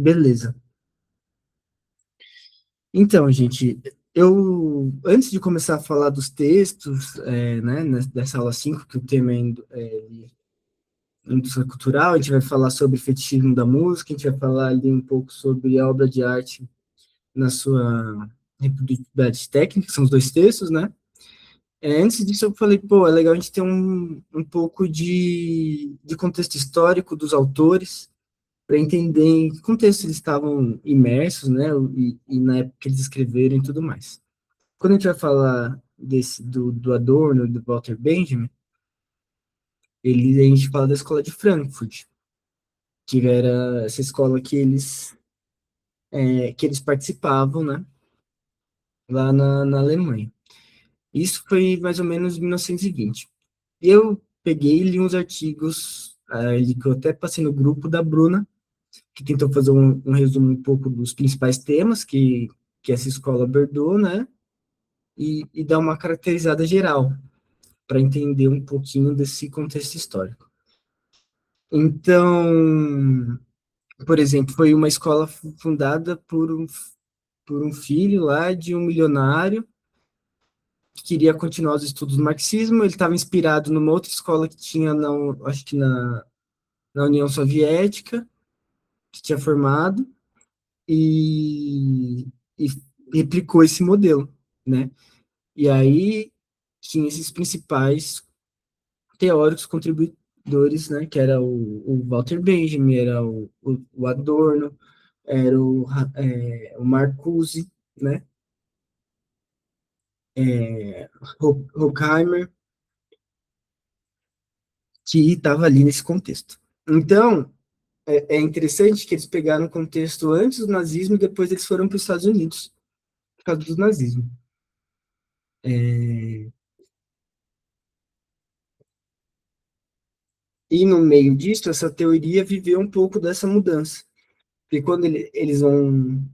Beleza. Então, gente, eu, antes de começar a falar dos textos, né, dessa aula 5 que o tema é indústria cultural, a gente vai falar sobre fetichismo da música, a gente vai falar ali um pouco sobre a obra de arte na sua reprodutibilidade técnica, que são os dois textos, né? Antes disso, eu falei, pô, é legal a gente ter um pouco de contexto histórico dos autores, para entender em que contexto eles estavam imersos, né, e na época que eles escreveram e tudo mais. Quando a gente vai falar do Adorno, do Walter Benjamin, a gente fala da escola de Frankfurt, que era essa escola que eles participavam, né, lá na Alemanha. Isso foi mais ou menos em 1920. E eu peguei e li uns artigos ali que eu até passei no grupo da Bruna, que tentou fazer um resumo um pouco dos principais temas que essa escola abordou, né? E dar uma caracterizada geral, para entender um pouquinho desse contexto histórico. Então, por exemplo, foi uma escola fundada por um filho lá de um milionário que queria continuar os estudos do marxismo. Ele estava inspirado numa outra escola que tinha, acho que na União Soviética, que tinha formado, e replicou esse modelo, né? E aí tinha esses principais teóricos contribuidores, né? Que era o Walter Benjamin, era o Adorno, era o Marcuse, né? É, Horkheimer, que estava ali nesse contexto. Então, é interessante que eles pegaram o contexto antes do nazismo e depois eles foram para os Estados Unidos, por causa do nazismo. É, e no meio disso, essa teoria viveu um pouco dessa mudança. Porque quando eles vão.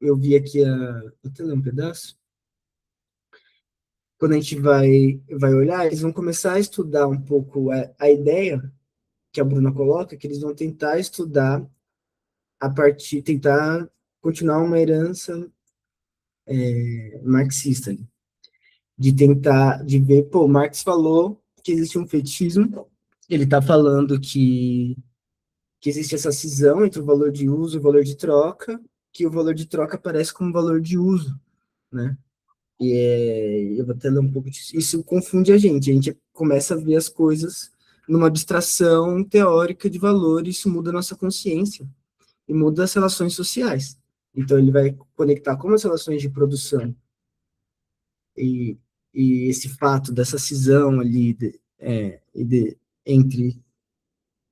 Eu vi aqui a. Até ler um pedaço. Quando a gente vai olhar, eles vão começar a estudar um pouco a ideia que a Bruna coloca, que eles vão tentar estudar a partir. Tentar continuar uma herança marxista. De tentar. De ver. Pô, Marx falou que existe um fetichismo. Ele está falando que existe essa cisão entre o valor de uso e o valor de troca, que o valor de troca aparece como valor de uso, né? Eu vou até ler um pouco disso. Isso confunde a gente começa a ver as coisas numa abstração teórica de valor, e isso muda a nossa consciência e muda as relações sociais. Então, ele vai conectar como as relações de produção e, e esse fato dessa cisão ali entre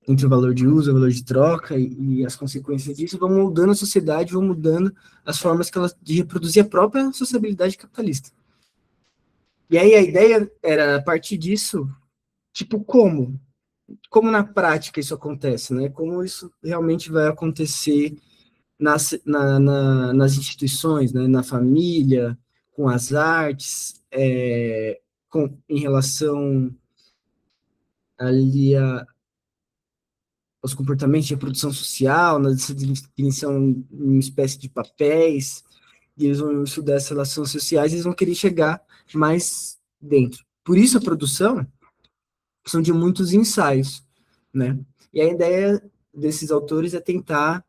o valor de uso, o valor de troca e as consequências disso vão mudando a sociedade, vão mudando as formas que ela de reproduzir a própria sociabilidade capitalista. E aí a ideia era, a partir disso, tipo, como na prática isso acontece, né? Como isso realmente vai acontecer nas instituições, né? Na família, com as artes, em relação ali aos comportamentos de reprodução social, na definição em uma espécie de papéis, e eles vão estudar essas relações sociais, e eles vão querer chegar mais dentro. Por isso a produção são de muitos ensaios, né? E a ideia desses autores é tentar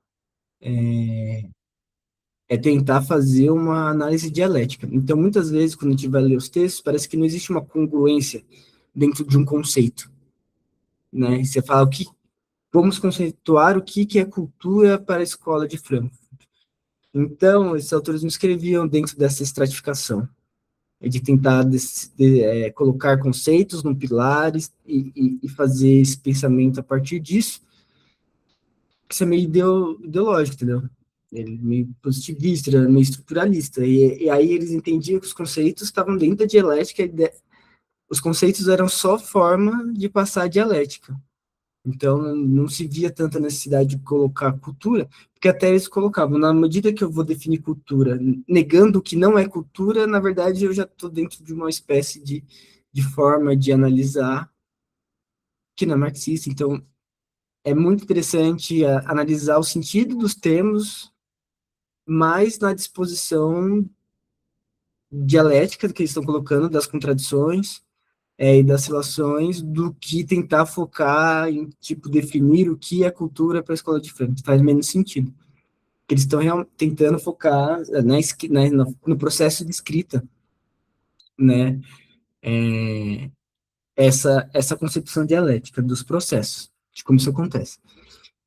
fazer uma análise dialética. Então, muitas vezes, quando a gente vai ler os textos, parece que não existe uma congruência dentro de um conceito, né? E você fala vamos conceituar o que é cultura para a escola de Frankfurt. Então, esses autores não escreviam dentro dessa estratificação, de tentar colocar conceitos no pilares e fazer esse pensamento a partir disso. Isso é meio ideológico, entendeu? Ele é meio positivista, ele é meio estruturalista. E aí eles entendiam que os conceitos estavam dentro da dialética, os conceitos eram só forma de passar a dialética. Então, não se via tanta necessidade de colocar cultura, porque até eles colocavam, na medida que eu vou definir cultura, negando o que não é cultura, na verdade eu já estou dentro de uma espécie de forma de analisar que não é marxista. Então, é muito interessante analisar o sentido dos termos, mais na disposição dialética que eles estão colocando, das contradições e das relações, do que tentar focar em, tipo, definir o que é cultura para a escola de Frankfurt. Faz menos sentido. Eles estão tentando focar no processo de escrita, né? Essa concepção dialética dos processos, de como isso acontece.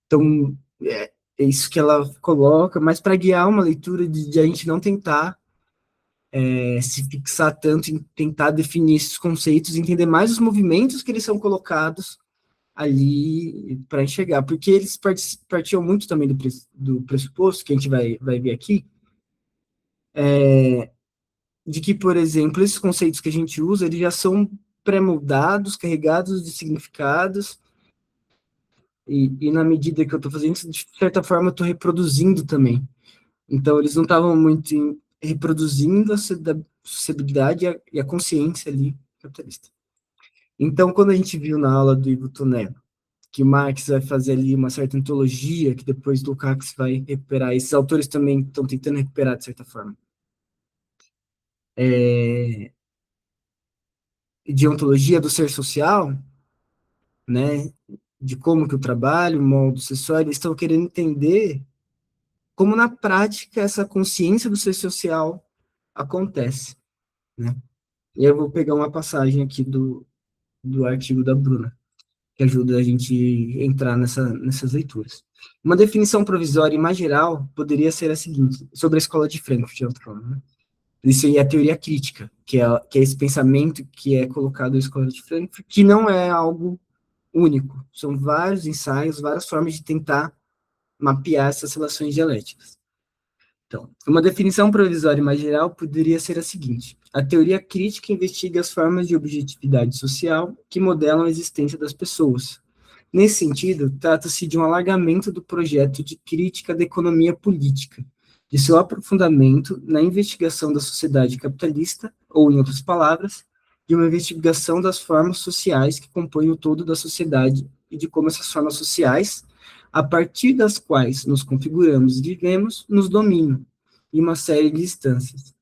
Então, é isso que ela coloca, mas para guiar uma leitura de a gente não tentar se fixar tanto em tentar definir esses conceitos, entender mais os movimentos que eles são colocados ali para enxergar, porque eles partiam muito também do pressuposto, que a gente vai ver aqui, de que, por exemplo, esses conceitos que a gente usa, eles já são pré-moldados, carregados de significados, e na medida que eu estou fazendo isso, de certa forma, eu estou reproduzindo também. Então, eles não estavam muito reproduzindo a sociabilidade e a consciência ali capitalista. Então, quando a gente viu na aula do Ivo Toné que o Marx vai fazer ali uma certa ontologia, que depois o Lukács vai recuperar, esses autores também estão tentando recuperar, de certa forma, de ontologia do ser social, né, de como que o trabalho, o modo social, eles estão querendo entender como na prática essa consciência do ser social acontece, né? E eu vou pegar uma passagem aqui do artigo da Bruna, que ajuda a gente a entrar nessas leituras. Uma definição provisória e mais geral poderia ser a seguinte, sobre a escola de Frankfurt, de outra forma, né? Isso aí é a teoria crítica, que é esse pensamento que é colocado na escola de Frankfurt, que não é algo único. São vários ensaios, várias formas de tentar mapear essas relações dialéticas. Então, uma definição provisória e mais geral poderia ser a seguinte: a teoria crítica investiga as formas de objetividade social que modelam a existência das pessoas. Nesse sentido, trata-se de um alargamento do projeto de crítica da economia política, de seu aprofundamento na investigação da sociedade capitalista, ou, em outras palavras, de uma investigação das formas sociais que compõem o todo da sociedade e de como essas formas sociais, a partir das quais nos configuramos e vivemos, nos dominam, em uma série de instâncias.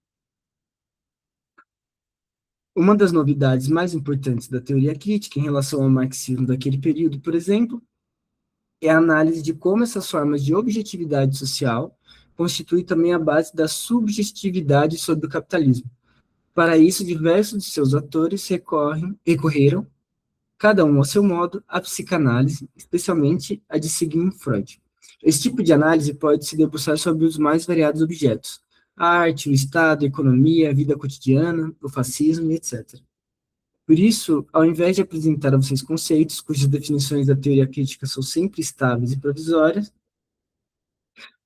Uma das novidades mais importantes da teoria crítica em relação ao marxismo daquele período, por exemplo, é a análise de como essas formas de objetividade social constituem também a base da subjetividade sobre o capitalismo. Para isso, diversos de seus atores recorreram, cada um a seu modo, à psicanálise, especialmente a de Sigmund Freud. Esse tipo de análise pode se debruçar sobre os mais variados objetos: a arte, o Estado, a economia, a vida cotidiana, o fascismo, etc. Por isso, ao invés de apresentar a vocês conceitos cujas definições da teoria crítica são sempre estáveis e provisórias,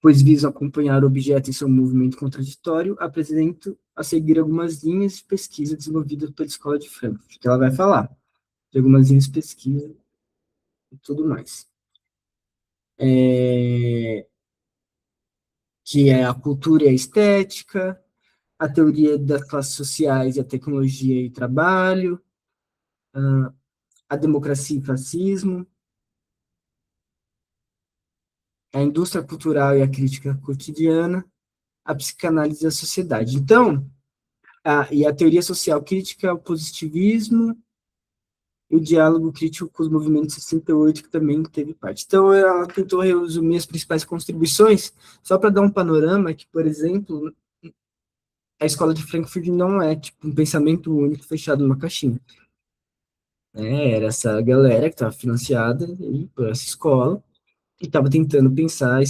pois visam acompanhar o objeto em seu movimento contraditório, apresento a seguir algumas linhas de pesquisa desenvolvidas pela Escola de Frankfurt, que ela vai falar de algumas linhas de pesquisa e tudo mais. Que é a cultura e a estética, a teoria das classes sociais e a tecnologia e trabalho, a democracia e fascismo, a indústria cultural e a crítica cotidiana, a psicanálise da sociedade. Então, e a teoria social crítica ao positivismo e o diálogo crítico com os movimentos 68, que também teve parte. Então, ela tentou resumir as principais contribuições, só para dar um panorama que, por exemplo, a escola de Frankfurt não é tipo um pensamento único fechado numa caixinha. Era essa galera que estava financiada por essa escola e estava tentando pensar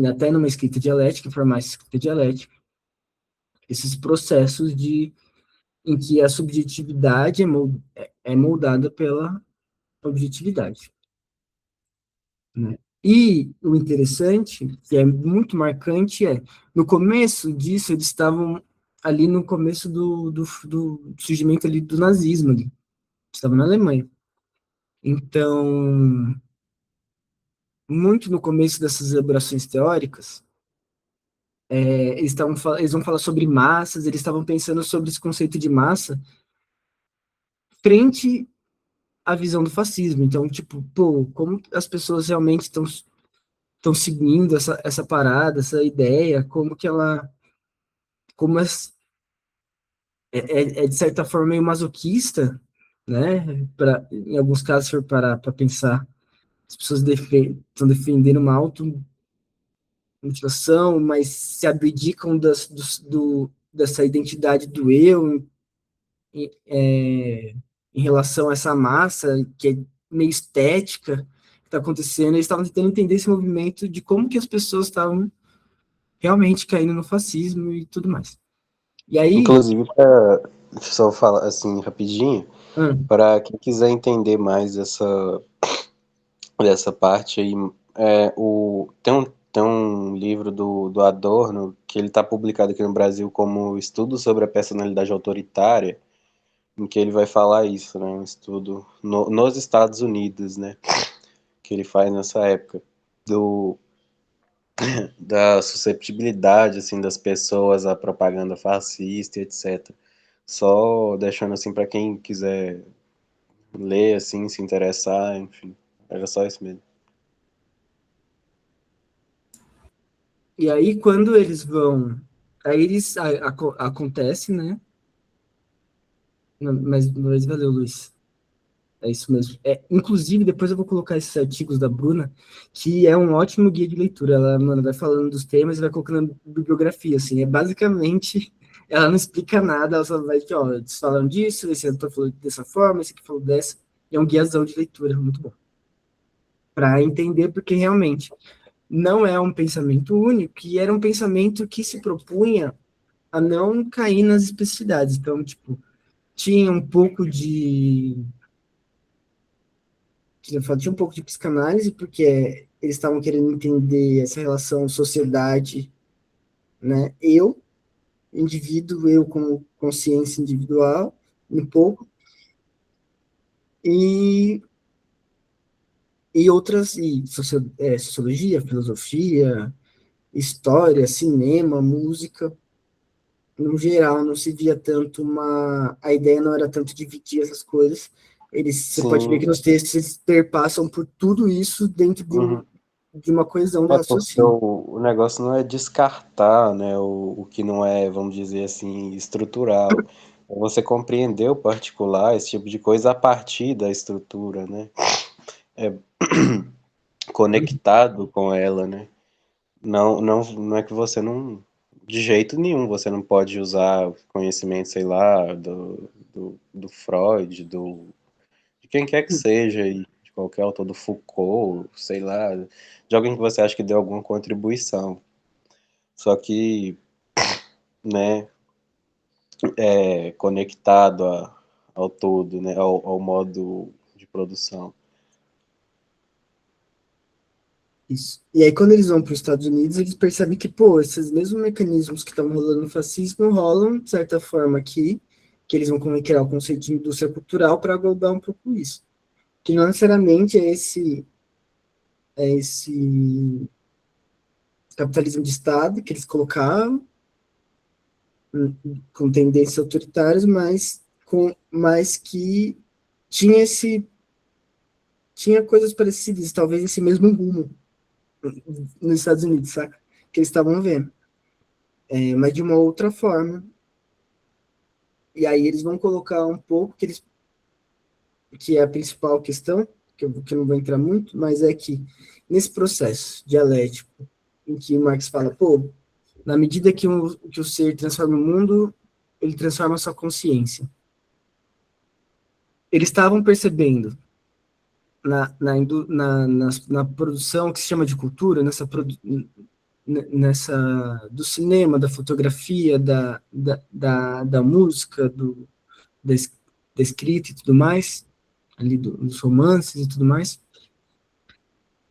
até numa escrita dialética, formar essa escrita dialética, esses processos em que a subjetividade é moldada pela objetividade. Né? E o interessante, que é muito marcante, no começo disso, eles estavam ali no começo do surgimento ali do nazismo, ali. Estavam na Alemanha. Então, muito no começo dessas elaborações teóricas, eles vão falar sobre massas, eles estavam pensando sobre esse conceito de massa frente a visão do fascismo. Então, tipo, pô, como as pessoas realmente estão seguindo essa parada, essa ideia, como que ela, como é de certa forma meio masoquista, né? Em alguns casos, se for parar para pensar, as pessoas estão defendendo uma automutilação, mas se abdicam dessa identidade do eu em, em relação a essa massa que é meio estética que está acontecendo. Eles estavam tentando entender esse movimento de como que as pessoas estavam realmente caindo no fascismo e tudo mais. E aí, Inclusive, deixa eu só falar assim rapidinho, hum, para quem quiser entender mais dessa parte aí, tem um livro do Adorno que ele está publicado aqui no Brasil como Estudo sobre a Personalidade Autoritária, em que ele vai falar isso, né? Um estudo nos Estados Unidos, né? Que ele faz nessa época do da susceptibilidade assim das pessoas à propaganda fascista, etc. Só deixando assim para quem quiser ler assim, se interessar, enfim. Era só isso mesmo. e aí quando eles vão, aí eles acontece, né? Não, mas valeu, Luiz. É isso mesmo. Inclusive, depois eu vou colocar esses artigos da Bruna, que é um ótimo guia de leitura. Ela, mano, vai falando dos temas e vai colocando bibliografia, assim. É basicamente, ela não explica nada, ela só vai aqui, ó, eles falaram disso, esse autor falou dessa forma, esse aqui falou dessa. E é um guiazão de leitura, muito bom. Para entender, porque realmente não é um pensamento único, e era um pensamento que se propunha a não cair nas especificidades. Então, tipo, tinha um pouco de tinha um pouco de psicanálise, porque eles estavam querendo entender essa relação sociedade, né? Eu como consciência individual, um pouco, e, sociologia, filosofia, história, cinema, música, no geral, não se via tanto a ideia não era tanto dividir essas coisas, você pode ver Sim. que nos textos eles perpassam por tudo isso dentro Uhum. de uma coesão do É porque raciocínio. o negócio não é descartar, né, o que não é, vamos dizer assim, estrutural. É você compreender o particular, esse tipo de coisa, a partir da estrutura, né? É conectado com ela, né? Não é que você não. De jeito nenhum, você não pode usar conhecimento, sei lá, do Freud, de quem quer que seja, e de qualquer autor, do Foucault, sei lá, de alguém que você acha que deu alguma contribuição. Só que, né, conectado ao todo, né, ao modo de produção. Isso. E aí, quando eles vão para os Estados Unidos, eles percebem que, pô, esses mesmos mecanismos que estão rolando no fascismo rolam, de certa forma, aqui, que eles vão criar o conceito de indústria cultural para aglobar um pouco isso. Que não necessariamente é esse capitalismo de Estado que eles colocaram, com tendências autoritárias, mas que tinha tinha coisas parecidas, talvez esse mesmo rumo nos Estados Unidos, saca? Que eles estavam vendo. Mas de uma outra forma. E aí eles vão colocar um pouco que é a principal questão, que eu não vou entrar muito, mas é que nesse processo dialético, em que Marx fala, pô, na medida que o ser transforma o mundo, ele transforma a sua consciência. Eles estavam percebendo na produção que se chama de cultura, do cinema, da fotografia, da música, da, da escrita e tudo mais, ali dos romances e tudo mais,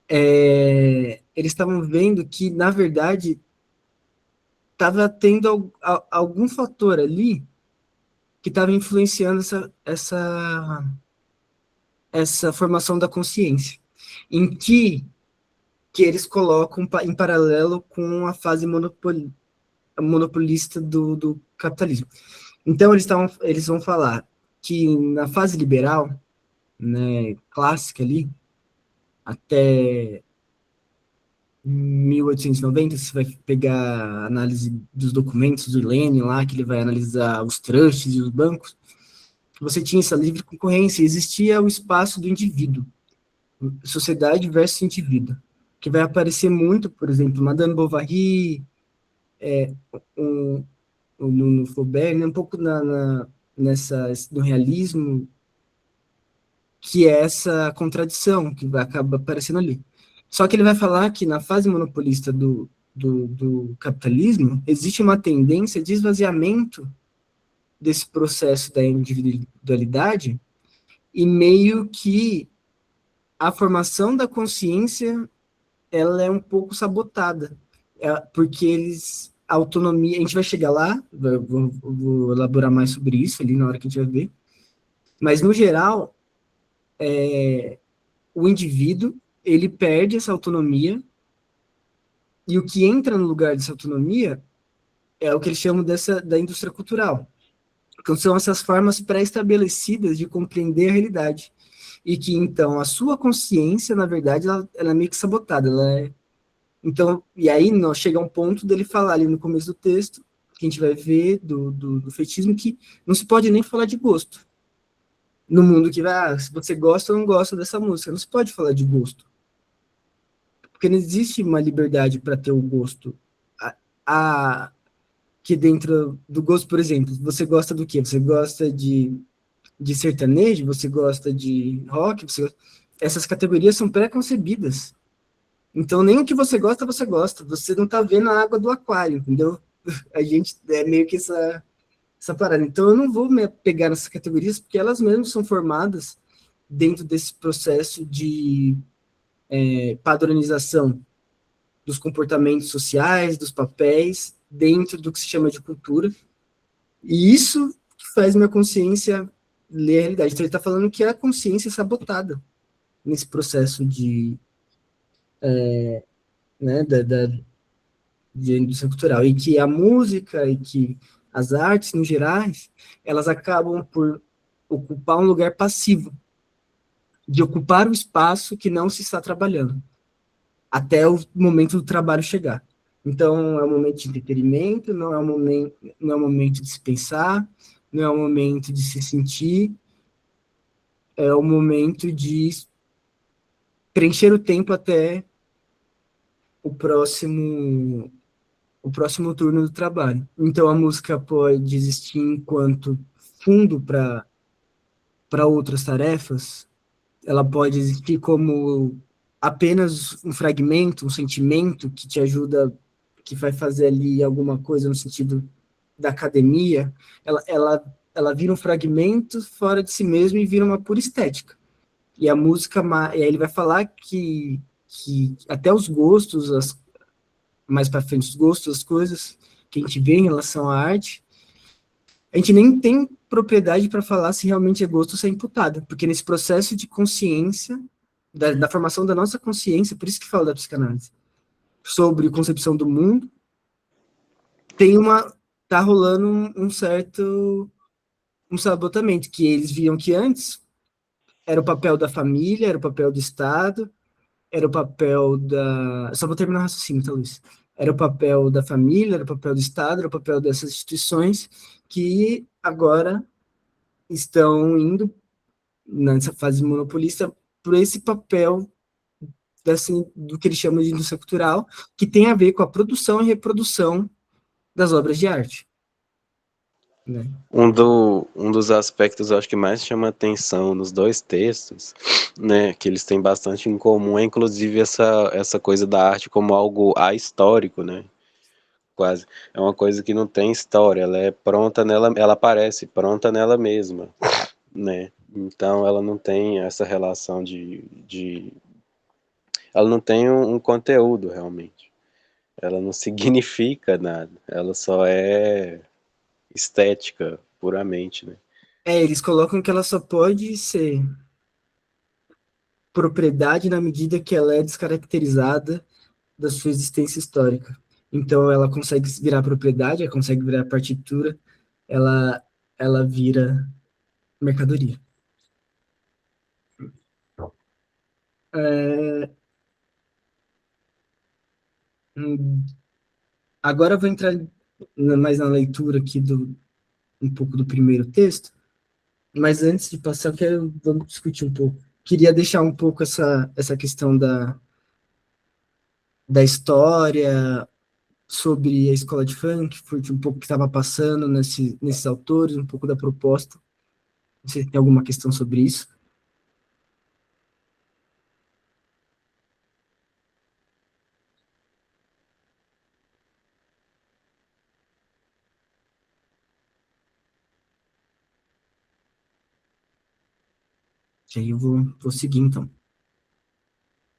eles estavam vendo que, na verdade, estava tendo algum fator ali que estava influenciando essa formação da consciência, em que eles colocam em paralelo com a fase monopolista do capitalismo. Então, eles vão falar que na fase liberal, né, clássica ali, até 1890, você vai pegar a análise dos documentos do Lenin lá, que ele vai analisar os trusts e os bancos, você tinha essa livre concorrência, existia o espaço do indivíduo, sociedade versus indivíduo, que vai aparecer muito, por exemplo, Madame Bovary, um, no Flaubert, né, um pouco no realismo, que é essa contradição que acaba aparecendo ali. Só que ele vai falar que na fase monopolista do capitalismo, existe uma tendência de esvaziamento desse processo da individualidade e meio que a formação da consciência ela é um pouco sabotada, porque a autonomia, a gente vai chegar lá, vou elaborar mais sobre isso ali na hora que a gente vai ver, mas no geral, o indivíduo, ele perde essa autonomia e o que entra no lugar dessa autonomia é o que eles chamam da indústria cultural. Então, são essas formas pré-estabelecidas de compreender a realidade. E que, então, a sua consciência, na verdade, ela é meio que sabotada. Então, e aí nós chega a um ponto dele falar ali no começo do texto, que a gente vai ver do fetichismo, que não se pode nem falar de gosto. No mundo que vai, se você gosta ou não gosta dessa música, não se pode falar de gosto. Porque não existe uma liberdade para ter o gosto. A, a, que dentro do gosto, por exemplo, você gosta do quê? Você gosta de sertanejo? Você gosta de rock? Essas categorias são pré-concebidas. Então, nem o que você gosta, você gosta. Você não tá vendo a água do aquário, entendeu? A gente é meio que essa parada. Então, eu não vou me pegar nessas categorias, porque elas mesmas são formadas dentro desse processo de padronização dos comportamentos sociais, dos papéis, dentro do que se chama de cultura. E isso faz minha consciência ler a realidade. Então, ele está falando que a consciência é sabotada nesse processo né, de indústria cultural. E que a música e que as artes, no geral, elas acabam por ocupar um lugar passivo, de ocupar o espaço que não se está trabalhando, até o momento do trabalho chegar. Então, é um momento de entretenimento, não é um momento de se pensar, não é um momento de se sentir, é o momento de preencher o tempo até o próximo o próximo turno do trabalho. Então a música pode existir enquanto fundo para outras tarefas, ela pode existir como apenas um fragmento, um sentimento que te ajuda, que vai fazer ali alguma coisa no sentido da academia, ela vira um fragmento fora de si mesmo e vira uma pura estética. E a música, e aí ele vai falar que até os gostos, mais para frente, os gostos, as coisas que a gente vê em relação à arte, a gente nem tem propriedade para falar se realmente é gosto ou se é imputado, porque nesse processo de consciência, da formação da nossa consciência, por isso que fala da psicanálise, sobre concepção do mundo, tá rolando um sabotamento, que eles viam que antes era o papel da família, era o papel do Estado, era o papel da. Só vou terminar o raciocínio, tá, Luiz? Era o papel da família, era o papel do Estado, era o papel dessas instituições que agora estão indo, nessa fase monopolista, por esse papel do que eles chamam de indústria cultural, que tem a ver com a produção e reprodução das obras de arte. Né? Um dos aspectos, eu acho que mais chama atenção nos dois textos, né, que eles têm bastante em comum, é inclusive essa coisa da arte como algo ahistórico, né, quase. É uma coisa que não tem história, ela é pronta nela, ela aparece pronta nela mesma, né, então ela não tem essa relação ela não tem um conteúdo realmente, ela não significa nada, ela só é estética puramente, né. Eles colocam que ela só pode ser propriedade na medida que ela é descaracterizada da sua existência histórica. Então, ela consegue virar propriedade, ela consegue virar partitura, ela, ela vira mercadoria. É, hum, agora eu vou entrar mais na leitura aqui um pouco do primeiro texto, mas antes de passar, vamos discutir um pouco. Queria deixar um pouco essa questão da história sobre a escola de Frankfurt, um pouco que estava passando nesses autores, um pouco da proposta. Não sei se tem alguma questão sobre isso. Que aí eu vou seguir, então.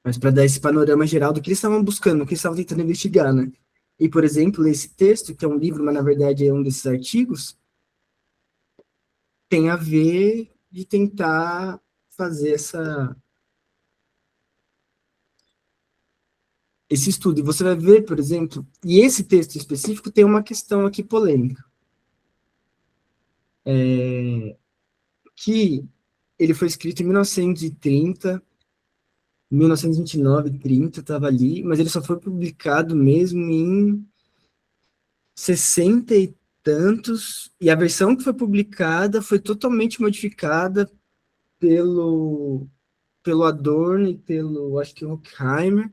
Mas para dar esse panorama geral do que eles estavam buscando, do que eles estavam tentando investigar, né? E, por exemplo, esse texto, que é um livro, mas na verdade é um desses artigos, tem a ver de tentar fazer esse estudo. E você vai ver, por exemplo, e esse texto específico tem uma questão aqui polêmica, que ele foi escrito em 1930, 1929, 30, estava ali, mas ele só foi publicado mesmo em 60 e tantos, e a versão que foi publicada foi totalmente modificada pelo, pelo Adorno e pelo, acho que, Horkheimer,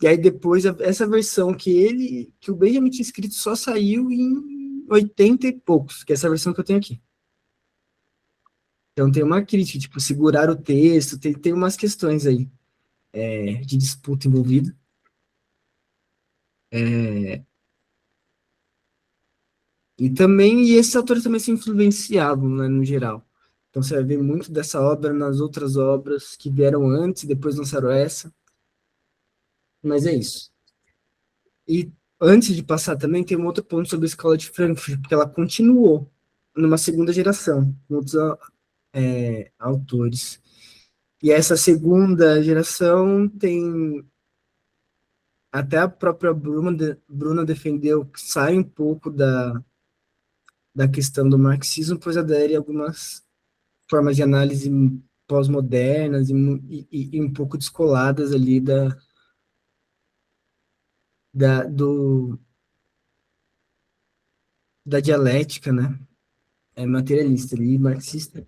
e aí depois, essa versão que o Benjamin tinha escrito só saiu em 80 e poucos, que é essa versão que eu tenho aqui. Então tem uma crítica, tipo, segurar o texto, tem umas questões aí de disputa envolvida. E esses autores também se influenciavam, né, no geral. Então você vai ver muito dessa obra nas outras obras que vieram antes e depois lançaram essa. Mas é isso. E antes de passar também, tem um outro ponto sobre a escola de Frankfurt, porque ela continuou numa segunda geração, com outros autores. E essa segunda geração tem. Até a própria Bruna defendeu que sai um pouco da questão do marxismo, pois adere a algumas formas de análise pós-modernas e um pouco descoladas ali da, do, da dialética, né? Materialista ali, marxista.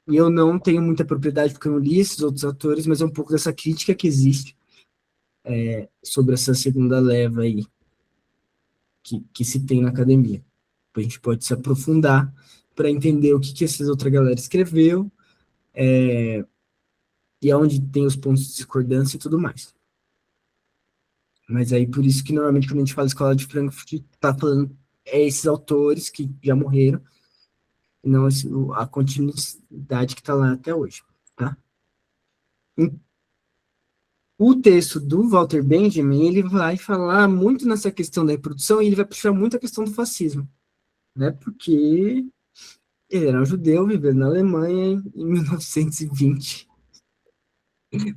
E eu não tenho muita propriedade porque eu não li esses outros autores, mas é um pouco dessa crítica que existe sobre essa segunda leva aí que se tem na academia. A gente pode se aprofundar para entender o que essa outra galera escreveu e aonde tem os pontos de discordância e tudo mais. Mas aí por isso que normalmente quando a gente fala escola de Frankfurt, tá falando esses autores que já morreram, e não a continuidade que está lá até hoje, tá? O texto do Walter Benjamin, ele vai falar muito nessa questão da reprodução e ele vai puxar muito a questão do fascismo, né? Porque ele era um judeu vivendo na Alemanha em 1920.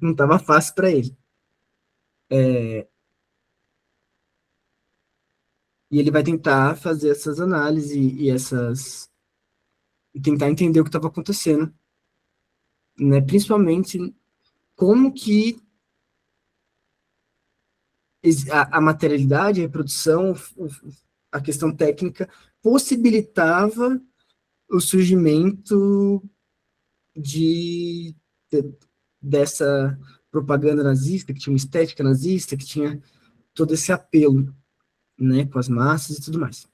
Não estava fácil para ele. E ele vai tentar fazer essas análises e tentar entender o que estava acontecendo, né? Principalmente como que a materialidade, a reprodução, a questão técnica possibilitava o surgimento de, de, dessa propaganda nazista, que tinha uma estética nazista, que tinha todo esse apelo, né, com as massas e tudo mais.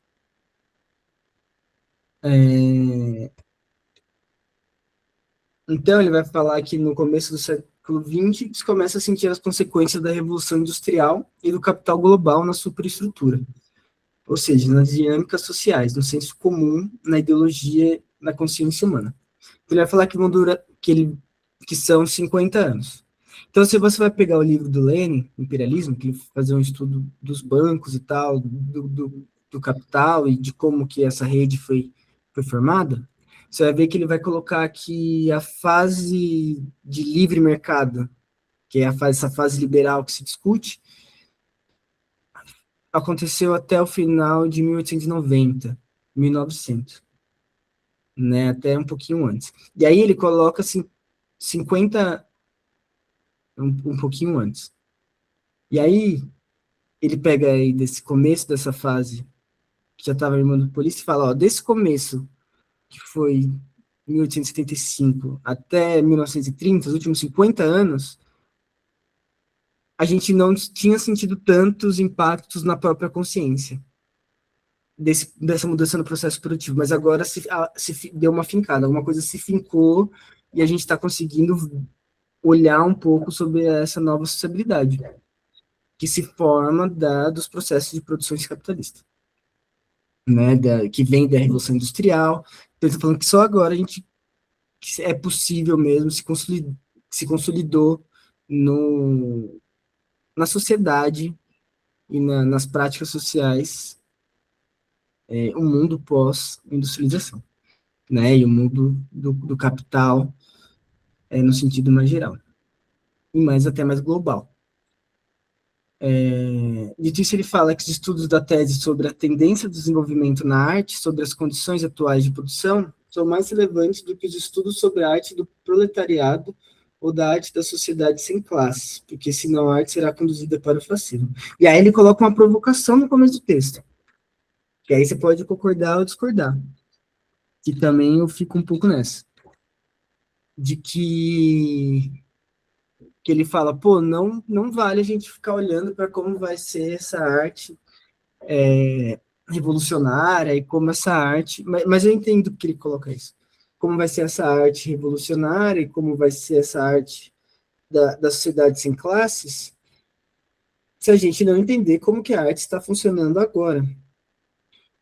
Então, ele vai falar que no começo do século XX, se começa a sentir as consequências da Revolução Industrial e do capital global na superestrutura, ou seja, nas dinâmicas sociais, no senso comum, na ideologia, na consciência humana. Ele vai falar que vão durar, que são 50 anos. Então, se você vai pegar o livro do Lenin, Imperialismo, que ele vai fazer um estudo dos bancos e tal, do capital e de como que essa rede foi formada, você vai ver que ele vai colocar aqui a fase de livre mercado, que é essa fase liberal que se discute, aconteceu até o final de 1890, 1900, né, até um pouquinho antes. E aí ele coloca assim, 50 um pouquinho antes. E aí, ele pega aí desse começo dessa fase, que já estava irmão polícia, e fala, ó, desse começo, que foi 1875 até 1930, os últimos 50 anos, a gente não tinha sentido tantos impactos na própria consciência dessa mudança no processo produtivo, mas agora se deu uma fincada, alguma coisa se fincou e a gente está conseguindo olhar um pouco sobre essa nova sociabilidade que se forma dos processos de produção capitalista, né, que vem da Revolução Industrial. Então, estou falando que só agora que é possível mesmo, se consolidou na sociedade e nas práticas sociais, um mundo pós-industrialização, né, e o mundo do capital, no sentido mais geral, e até mais global. Dito isso, ele fala que os estudos da tese sobre a tendência do desenvolvimento na arte, sobre as condições atuais de produção, são mais relevantes do que os estudos sobre a arte do proletariado ou da arte da sociedade sem classes, porque senão a arte será conduzida para o fascismo. E aí ele coloca uma provocação no começo do texto, que aí você pode concordar ou discordar, que também eu fico um pouco nessa, de que ele fala, pô, não vale a gente ficar olhando para como vai ser essa arte revolucionária e como essa arte, mas eu entendo que ele coloca isso, como vai ser essa arte revolucionária e como vai ser essa arte da sociedade sem classes, se a gente não entender como que a arte está funcionando agora,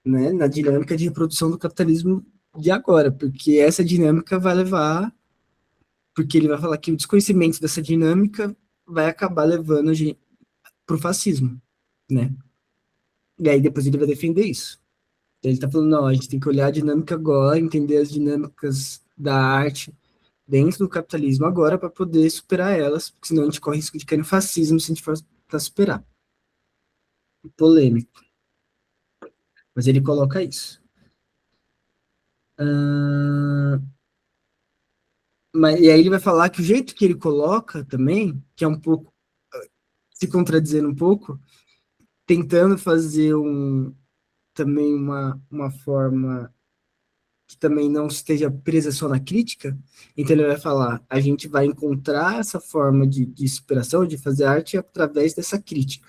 né, na dinâmica de reprodução do capitalismo de agora, porque essa dinâmica vai levar, porque ele vai falar que o desconhecimento dessa dinâmica vai acabar levando a gente para o fascismo, né? E aí depois ele vai defender isso. Ele está falando, não, a gente tem que olhar a dinâmica agora, entender as dinâmicas da arte dentro do capitalismo agora para poder superar elas, porque senão a gente corre risco de cair no fascismo se a gente for para superar. Polêmico. Mas ele coloca isso. E aí ele vai falar que o jeito que ele coloca também, que é um pouco, se contradizendo um pouco, tentando fazer também uma forma que também não esteja presa só na crítica, então ele vai falar, a gente vai encontrar essa forma de superação, de fazer arte através dessa crítica,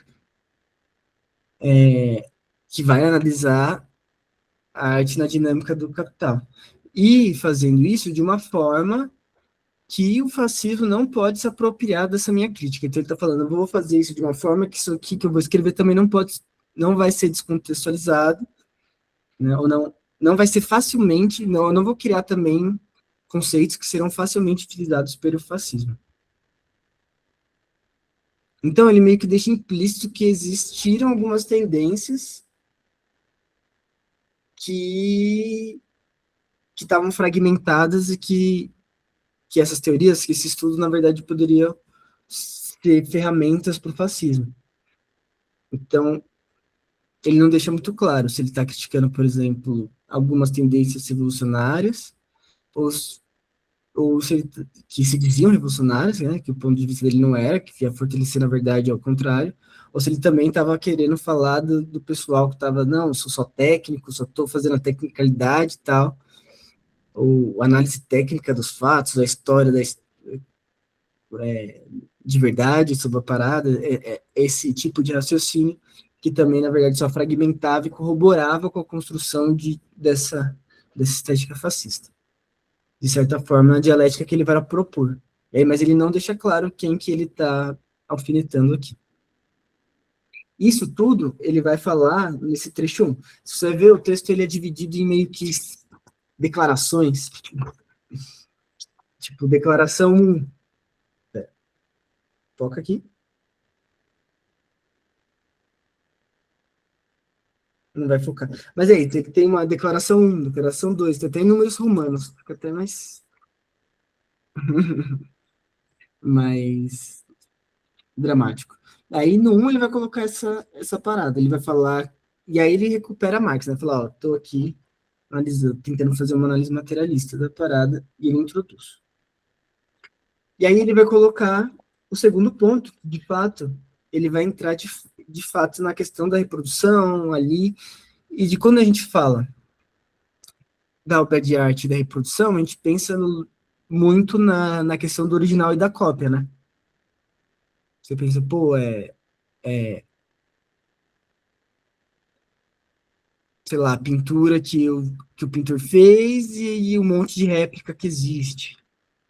que vai analisar a arte na dinâmica do capital. E fazendo isso de uma forma que o fascismo não pode se apropriar dessa minha crítica. Então ele está falando, eu vou fazer isso de uma forma que isso aqui que eu vou escrever também não vai ser descontextualizado, né, ou não vai ser facilmente, eu não vou criar também conceitos que serão facilmente utilizados pelo fascismo. Então, ele meio que deixa implícito que existiram algumas tendências que estavam fragmentadas e que essas teorias, que esse estudo, na verdade, poderia ser ferramentas para o fascismo. Então, ele não deixa muito claro se ele está criticando, por exemplo, algumas tendências revolucionárias, ou que se diziam revolucionários, né, que o ponto de vista dele não era, que ia fortalecer, na verdade, ao contrário, ou se ele também estava querendo falar do pessoal que estava, não, sou só técnico, só estou fazendo a tecnicalidade e tal, ou análise técnica dos fatos, a história de verdade sobre a parada, esse tipo de raciocínio que também, na verdade, só fragmentava e corroborava com a construção dessa estética fascista. De certa forma, a dialética que ele vai propor. Mas ele não deixa claro quem que ele está alfinetando aqui. Isso tudo ele vai falar nesse trecho 1. Se você ver, o texto ele é dividido em meio que declarações. Tipo, declaração 1. Foca aqui. Não vai focar. Mas aí, tem uma declaração 1, declaração 2, tem até números romanos. Fica até mais... mais dramático. Aí no 1 ele vai colocar essa parada, ele vai falar, e aí ele recupera Marx, né? Falar, ó, tô aqui analisando, tentando fazer uma análise materialista da parada, e ele introduz. E aí ele vai colocar o segundo ponto, de fato, ele vai entrar de fato na questão da reprodução ali, e de quando a gente fala da obra de arte e da reprodução, a gente pensa muito na questão do original e da cópia, né? Você pensa, pô, sei lá, a pintura que o pintor fez e um monte de réplica que existe.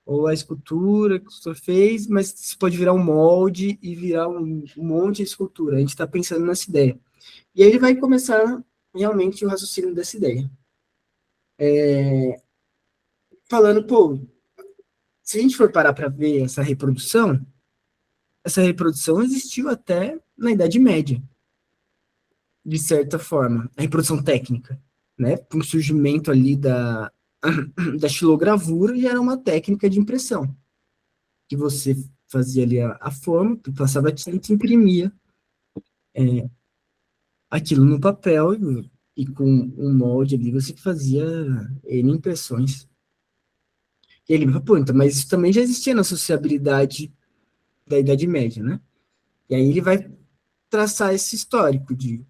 Ou a escultura que o escultor fez, mas isso pode virar um molde e virar um monte de escultura. A gente está pensando nessa ideia. E aí ele vai começar realmente o raciocínio dessa ideia. Falando, pô, se a gente for parar para ver essa reprodução existiu até na Idade Média, de certa forma, a reprodução técnica, né? Com o surgimento ali da xilogravura, e era uma técnica de impressão, que você fazia ali a forma, passava tinta e imprimia aquilo no papel e com um molde ali você fazia N impressões. E ele me falou, pô, então, mas isso também já existia na sociabilidade da Idade Média, né? E aí ele vai traçar esse histórico de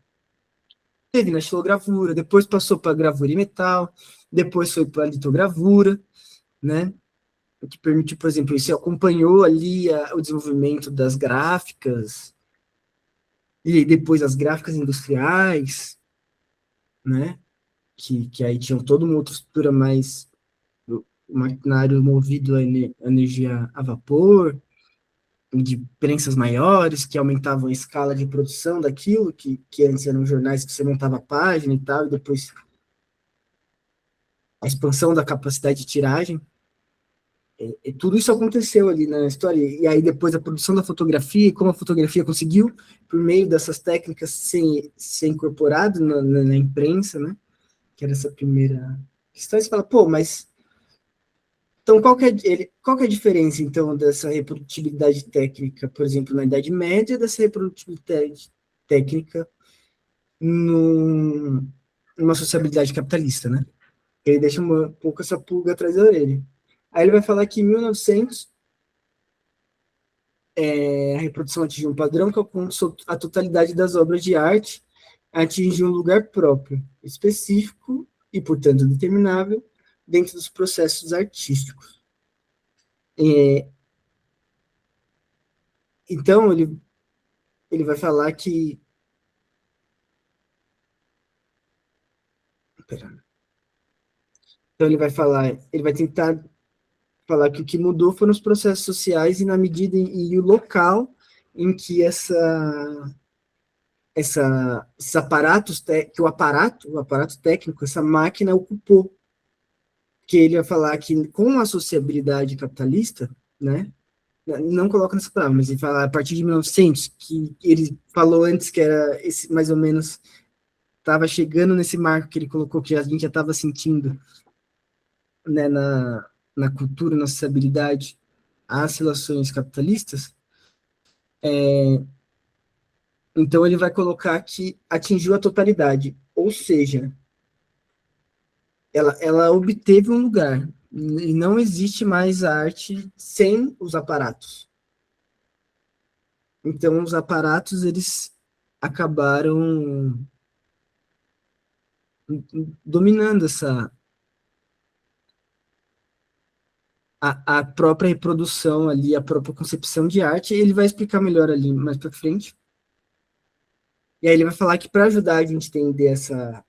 teve na xilogravura, depois passou para gravura em metal, depois foi para a litogravura, né? O que permitiu, por exemplo, isso acompanhou ali o desenvolvimento das gráficas e depois as gráficas industriais, né? Que aí tinham toda uma outra estrutura mais o maquinário movido a energia a vapor, de prensas maiores, que aumentavam a escala de produção daquilo, que antes eram jornais que você montava a página e tal, e depois a expansão da capacidade de tiragem. E tudo isso aconteceu ali na história. E aí depois a produção da fotografia, e como a fotografia conseguiu, por meio dessas técnicas, ser incorporado na imprensa, né? Que era essa primeira questão. Você fala, pô, mas então, qual que é a diferença, então, dessa reprodutibilidade técnica, por exemplo, na Idade Média, dessa reprodutibilidade técnica num, numa sociabilidade capitalista, né? Ele deixa um pouco essa pulga atrás da orelha. Aí ele vai falar que em 1900 a reprodução atingiu um padrão que alcançou a totalidade das obras de arte, atingiu um lugar próprio, específico e, portanto, determinável dentro dos processos artísticos. É, então, ele vai falar que. Pera. Então, ele vai tentar falar que o que mudou foram os processos sociais e na medida e o local em que esses aparatos, que o aparato técnico, essa máquina ocupou. Que ele vai falar que com a sociabilidade capitalista, né, não coloca nessa palavra, mas ele fala a partir de 1900, que ele falou antes que era esse mais ou menos estava chegando nesse marco que ele colocou, que a gente já estava sentindo, né, na cultura, na sociabilidade, as relações capitalistas. Então ele vai colocar que atingiu a totalidade, ou seja, ela obteve um lugar e não existe mais arte sem os aparatos. Então os aparatos eles acabaram dominando a própria reprodução ali, a própria concepção de arte, e ele vai explicar melhor ali mais para frente. E aí ele vai falar que para ajudar a gente a entender essa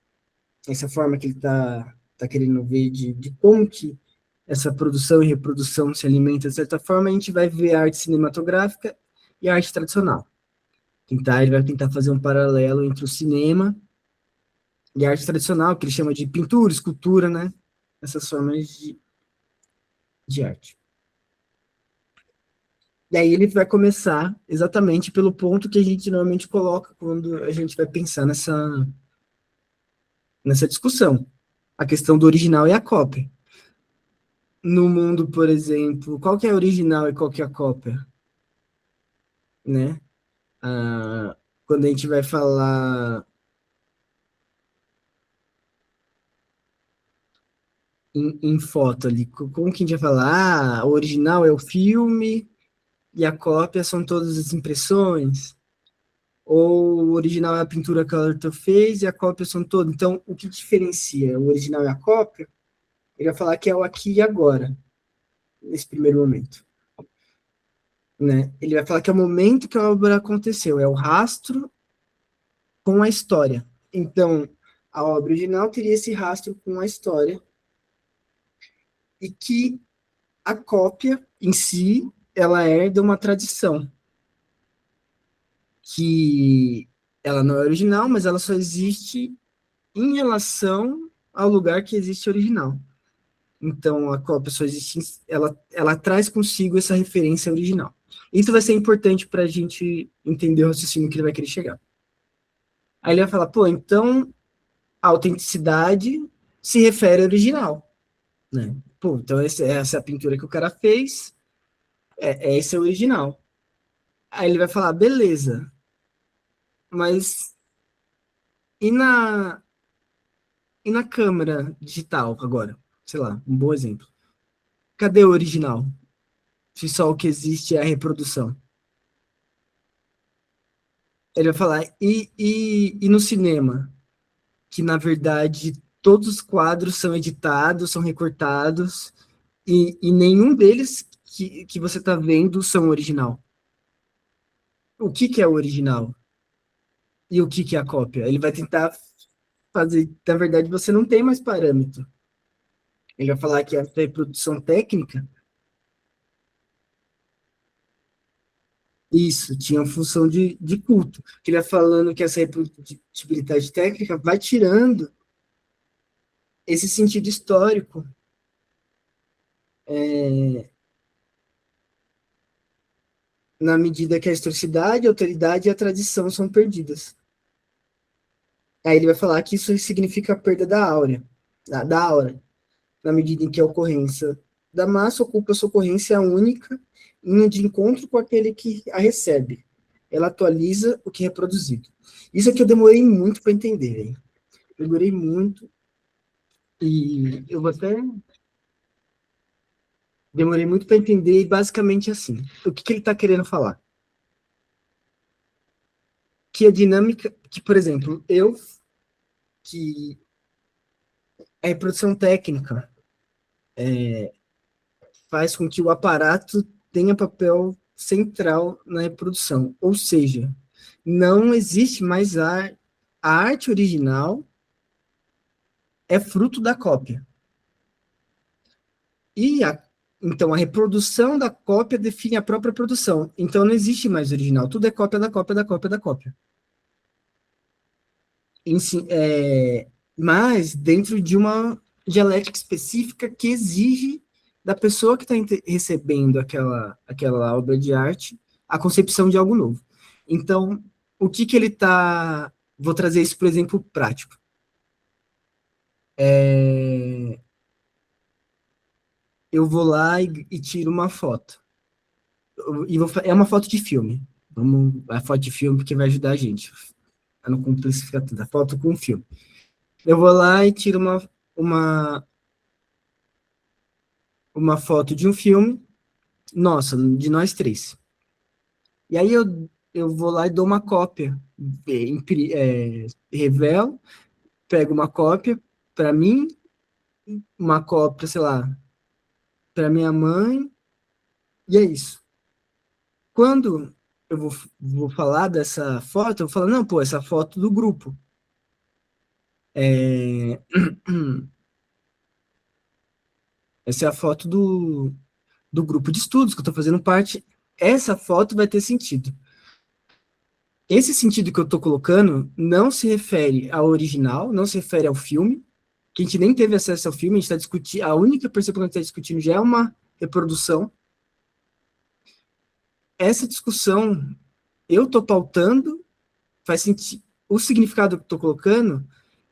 forma que ele tá querendo ver de como que essa produção e reprodução se alimenta de certa forma, a gente vai ver a arte cinematográfica e a arte tradicional. Ele vai tentar fazer um paralelo entre o cinema e a arte tradicional, que ele chama de pintura, escultura, né? Essas formas de arte. E aí ele vai começar exatamente pelo ponto que a gente normalmente coloca quando a gente vai pensar nessa discussão. A questão do original e a cópia. No mundo, por exemplo, qual que é a original e qual que é a cópia? Né? Ah, quando a gente vai falar em foto ali, como que a gente vai falar? Ah, o original é o filme e a cópia são todas as impressões, ou o original é a pintura que o autor fez e a cópia são todas. Então, o que diferencia o original e a cópia? Ele vai falar que é o aqui e agora, nesse primeiro momento. Né? Ele vai falar que é o momento que a obra aconteceu, é o rastro com a história. Então, a obra original teria esse rastro com a história e que a cópia em si, ela herda uma tradição que ela não é original, mas ela só existe em relação ao lugar que existe original. Então, a cópia só existe, ela traz consigo essa referência original. Isso vai ser importante para a gente entender o raciocínio que ele vai querer chegar. Aí ele vai falar, pô, então a autenticidade se refere ao original, né? Pô, então essa é a pintura que o cara fez, esse é o original. Aí ele vai falar, beleza, mas e na, e na câmera digital agora? Sei lá, um bom exemplo. Cadê o original? Se só o que existe é a reprodução. Ele vai falar, e no cinema? Que, na verdade, todos os quadros são editados, são recortados, e nenhum deles que você está vendo são original. O que é o original? E o que é a cópia? Ele vai tentar fazer, na verdade, você não tem mais parâmetro. Ele vai falar que a reprodução técnica, isso, tinha uma função de culto. Que ele vai falando que essa reprodutibilidade técnica vai tirando esse sentido histórico, na medida que a historicidade, a autoridade e a tradição são perdidas. Aí ele vai falar que isso significa a perda da áurea, da aura, na medida em que a ocorrência da massa ocupa sua ocorrência única, indo de encontro com aquele que a recebe. Ela atualiza o que é reproduzido. Isso aqui eu demorei muito para entender, hein? Eu demorei muito, e eu vou até... Demorei muito para entender, e basicamente assim. O que ele está querendo falar? Que a dinâmica, que, por exemplo, que a reprodução técnica faz com que o aparato tenha papel central na reprodução. Ou seja, não existe mais a arte original é fruto da cópia. Então, a reprodução da cópia define a própria produção. Então, não existe mais original. Tudo é cópia da cópia da cópia da cópia. Mas dentro de uma dialética específica que exige da pessoa que está recebendo aquela obra de arte a concepção de algo novo. Então, o que ele está... Vou trazer isso por exemplo prático. Eu vou lá e tiro uma foto. É uma foto de filme. A foto de filme que vai ajudar a gente a não complexificar tudo. A foto com o filme. Eu vou lá e tiro uma foto de um filme, nossa, de nós três. E aí eu vou lá e dou uma cópia, revelo, pego uma cópia para mim, uma cópia, sei lá, para minha mãe, e é isso. Quando eu vou falar dessa foto, eu vou falar, não, pô, essa foto do grupo. Essa é a foto do grupo de estudos que eu estou fazendo parte. Essa foto vai ter sentido. Esse sentido que eu estou colocando não se refere ao original, não se refere ao filme, que a gente nem teve acesso ao filme, a gente está discutindo, a única percepção que a gente está discutindo já é uma reprodução. Essa discussão, eu estou pautando, faz sentido, o significado que eu estou colocando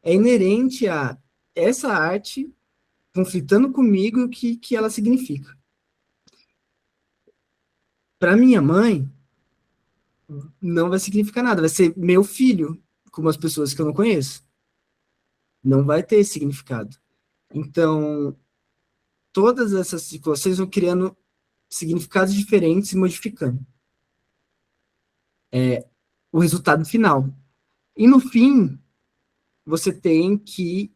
é inerente a essa arte conflitando comigo e o que ela significa. Para minha mãe, não vai significar nada, vai ser meu filho, com as pessoas que eu não conheço. Não vai ter significado. Então, todas essas situações vão criando significados diferentes e modificando o resultado final. E no fim, você tem que,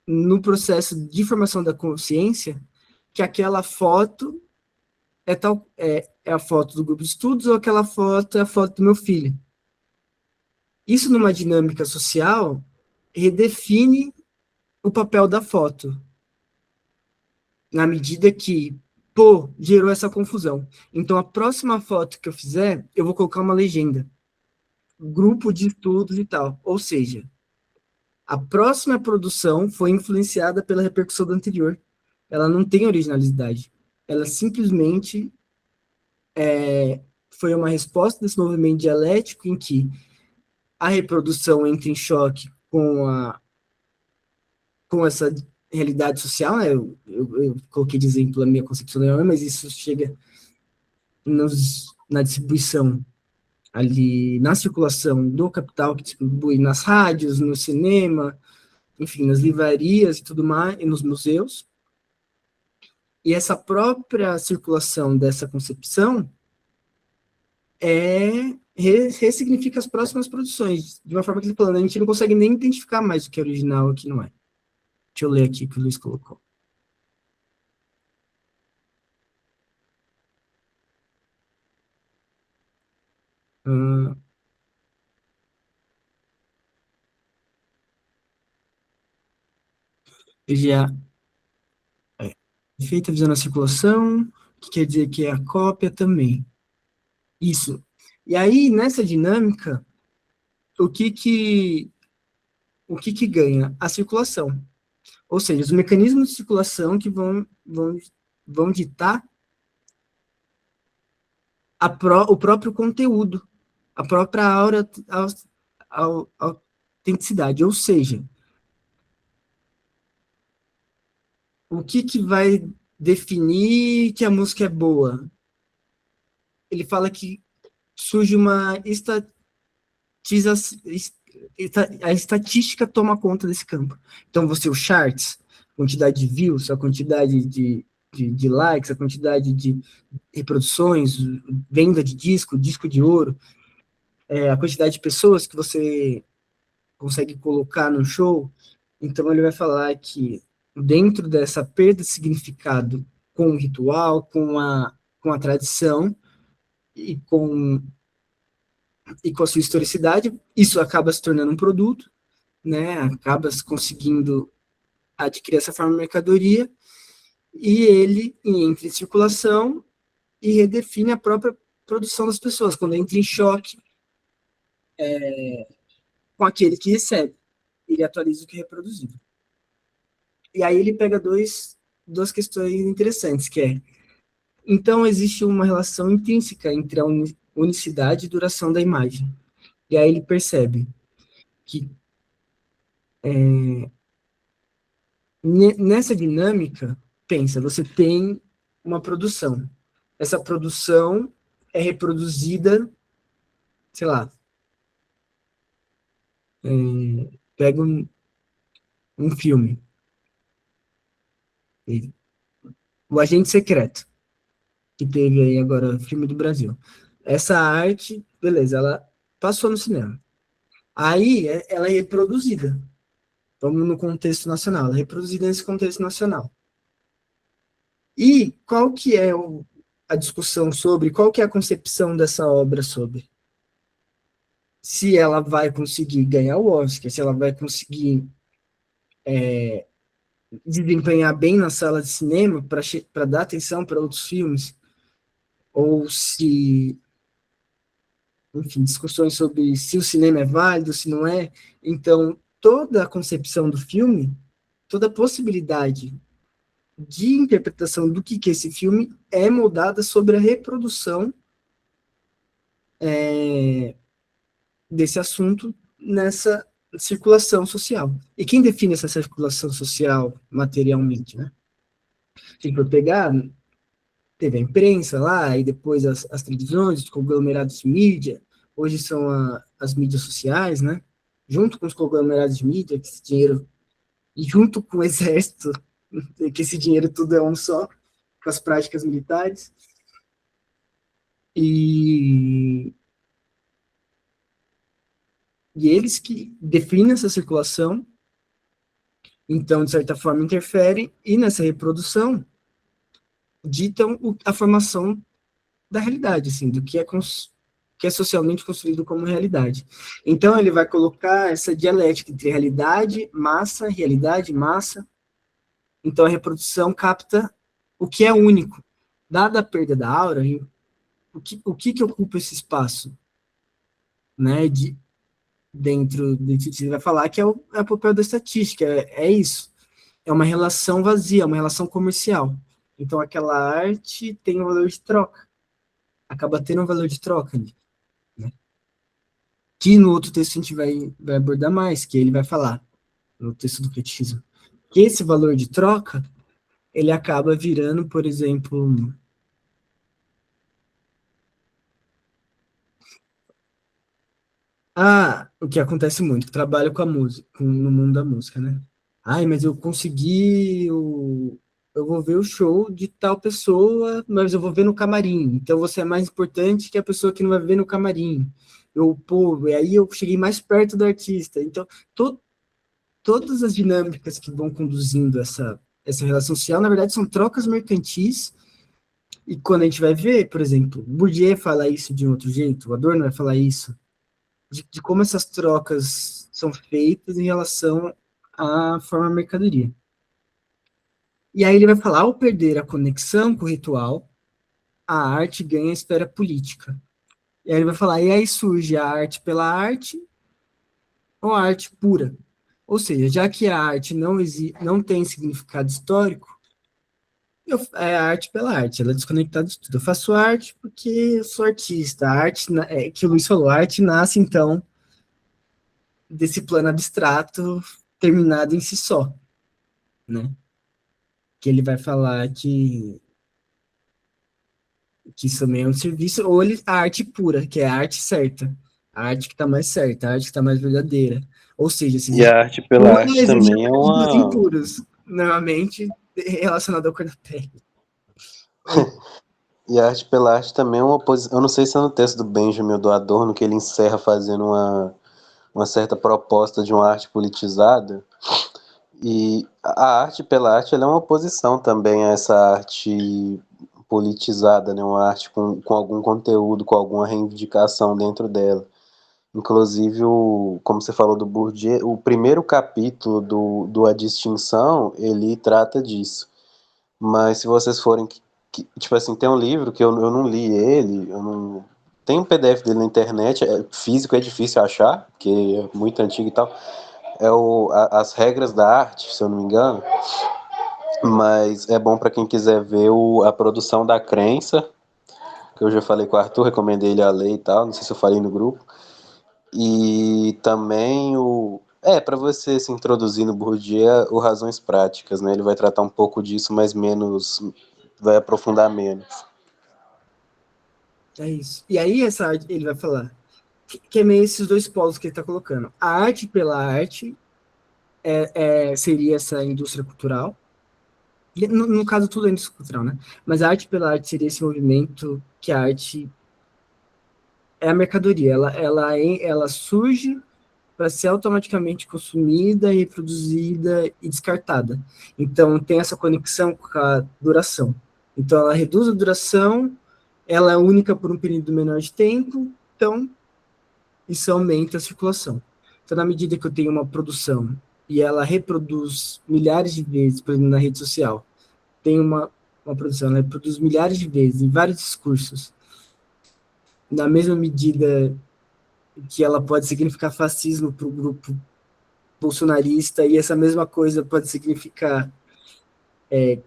no processo de formação da consciência, que aquela foto é a foto do grupo de estudos ou aquela foto é a foto do meu filho. Isso, numa dinâmica social, redefine o papel da foto, na medida que, pô, gerou essa confusão. Então, a próxima foto que eu fizer, eu vou colocar uma legenda. Grupo de estudos e tal. Ou seja, a próxima produção foi influenciada pela repercussão da anterior. Ela não tem originalidade. Ela simplesmente foi uma resposta desse movimento dialético em que a reprodução entra em choque com essa realidade social, né? Eu coloquei de exemplo a minha concepção da mas isso chega na distribuição ali, na circulação do capital que distribui nas rádios, no cinema, enfim, nas livrarias e tudo mais, e nos museus. E essa própria circulação dessa concepção ressignifica as próximas produções, de uma forma que ele falando, a gente não consegue nem identificar mais o que é original e o que não é. Deixa eu ler aqui o que o Luiz colocou. Já é feita visando a circulação, que quer dizer que é a cópia também. Isso. E aí, nessa dinâmica, o que que ganha? A circulação. Ou seja, os mecanismos de circulação que vão ditar o próprio conteúdo, a própria aura, autenticidade. Ou seja, o que vai definir que a música é boa? Ele fala que surge uma a estatística toma conta desse campo. Então, você, o charts, quantidade de views, a quantidade de likes, a quantidade de reproduções, venda de disco, disco de ouro, a quantidade de pessoas que você consegue colocar no show. Então, ele vai falar que dentro dessa perda de significado com o ritual, com a tradição e com a sua historicidade, isso acaba se tornando um produto, né? Acaba conseguindo adquirir essa forma de mercadoria e ele entra em circulação e redefine a própria produção das pessoas, quando entra em choque com aquele que recebe. Ele atualiza o que é reproduzido. E aí ele pega duas questões interessantes, que é, então existe uma relação intrínseca entre a unicidade e duração da imagem. E aí ele percebe que nessa dinâmica, pensa, você tem uma produção. Essa produção é reproduzida, sei lá, pega um filme, O Agente Secreto, que teve aí agora, filme do Brasil. Essa arte, beleza, ela passou no cinema. Aí, ela é reproduzida. Vamos no contexto nacional, ela é reproduzida nesse contexto nacional. E qual que é a discussão sobre, qual que é a concepção dessa obra sobre? Se ela vai conseguir ganhar o Oscar, se ela vai conseguir desempenhar bem na sala de cinema para dar atenção para outros filmes, ou se, enfim, discussões sobre se o cinema é válido, se não é. Então, toda a concepção do filme, toda a possibilidade de interpretação do que é esse filme é moldada sobre a reprodução desse assunto nessa circulação social. E quem define essa circulação social materialmente, né? Se for pegar, teve a imprensa lá, e depois as televisões, os conglomerados de mídia, hoje são as mídias sociais, né? Junto com os conglomerados de mídia, que esse dinheiro, e junto com o exército, que esse dinheiro tudo é um só, com as práticas militares. E eles que definem essa circulação, então, de certa forma, interferem, e nessa reprodução ditam a formação da realidade, assim, do que é socialmente construído como realidade. Então, ele vai colocar essa dialética entre realidade, massa. Então, a reprodução capta o que é único. Dada a perda da aura, o que ocupa esse espaço, né, dentro ele vai falar que é o papel da estatística, é isso. É uma relação vazia, uma relação comercial. Então, aquela arte tem um valor de troca. Acaba tendo um valor de troca ali, né? Que no outro texto a gente vai abordar mais, que ele vai falar, no texto do catecismo, que esse valor de troca, ele acaba virando, por exemplo, o que acontece muito, trabalho com a música, no mundo da música, né? Ai, mas eu consegui, eu vou ver o show de tal pessoa, mas eu vou ver no camarim. Então você é mais importante que a pessoa que não vai ver no camarim. Pô, e aí eu cheguei mais perto do artista. Então, todas as dinâmicas que vão conduzindo essa relação social, na verdade, são trocas mercantis. E quando a gente vai ver, por exemplo, Bourdieu fala isso de um outro jeito, o Adorno vai falar isso, de como essas trocas são feitas em relação à forma mercadoria. E aí ele vai falar, ao perder a conexão com o ritual, a arte ganha esfera política. E aí ele vai falar, e aí surge a arte pela arte ou a arte pura. Ou seja, já que a arte não tem significado histórico, é a arte pela arte, ela é desconectada de tudo. Eu faço arte porque eu sou artista. A arte, que o Luiz falou, a arte nasce, então, desse plano abstrato terminado em si só, né? Que ele vai falar que isso também é um serviço, ou a arte pura, que é a arte certa, a arte que está mais certa, a arte que está mais verdadeira. Ou seja, se E existe a arte pela pura, arte existe também é artigos uma. impuros, normalmente relacionado à cor da pele. E a arte pela arte também é uma oposição. Eu não sei se é no texto do Benjamin ou do Adorno que ele encerra fazendo uma certa proposta de uma arte politizada. E a arte pela arte ela é uma oposição também a essa arte politizada, né? Uma arte com algum conteúdo, com alguma reivindicação dentro dela. Inclusive, como você falou do Bourdieu, o primeiro capítulo do A Distinção, ele trata disso. Mas se vocês forem, tipo assim, tem um livro que eu não li ele, eu não... Tem um PDF dele na internet, físico é difícil achar, porque é muito antigo e tal. É As Regras da Arte, se eu não me engano. Mas é bom para quem quiser ver a produção da crença, que eu já falei com o Arthur, recomendei ele a ler e tal, não sei se eu falei no grupo. E também para você se introduzir no Bourdieu, o Razões Práticas, né? Ele vai tratar um pouco disso, mas menos, vai aprofundar menos. É isso. E aí essa arte, ele vai falar que é meio esses dois polos que ele está colocando. A arte pela arte seria essa indústria cultural. No caso, tudo é indústria cultural, né? Mas a arte pela arte seria esse movimento que a arte é a mercadoria. Ela surge para ser automaticamente consumida, reproduzida e descartada. Então, tem essa conexão com a duração. Então, ela reduz a duração, ela é única por um período menor de tempo, então, isso aumenta a circulação. Então, na medida que eu tenho uma produção e ela reproduz milhares de vezes, por exemplo, na rede social, tem uma produção, ela reproduz milhares de vezes em vários discursos, na mesma medida que ela pode significar fascismo para o grupo bolsonarista, e essa mesma coisa pode significar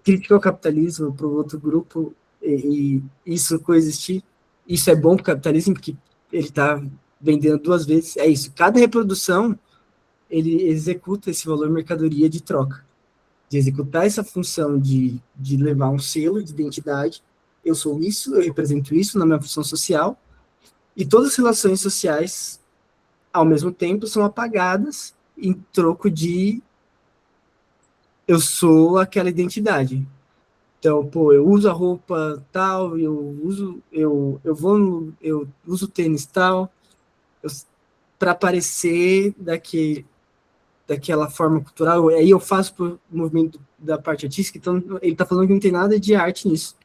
crítica ao capitalismo para o outro grupo, e isso coexistir. Isso é bom para o capitalismo, porque ele está vendendo duas vezes. É isso. Cada reprodução, ele executa esse valor mercadoria de troca, de executar essa função de levar um selo de identidade. Eu sou isso, eu represento isso na minha função social, e todas as relações sociais, ao mesmo tempo, são apagadas em troco de eu sou aquela identidade, Então, pô, eu uso a roupa tal, eu uso tênis tal, para parecer daquela forma cultural, aí eu faço pro movimento da parte artística, então ele tá falando que não tem nada de arte nisso.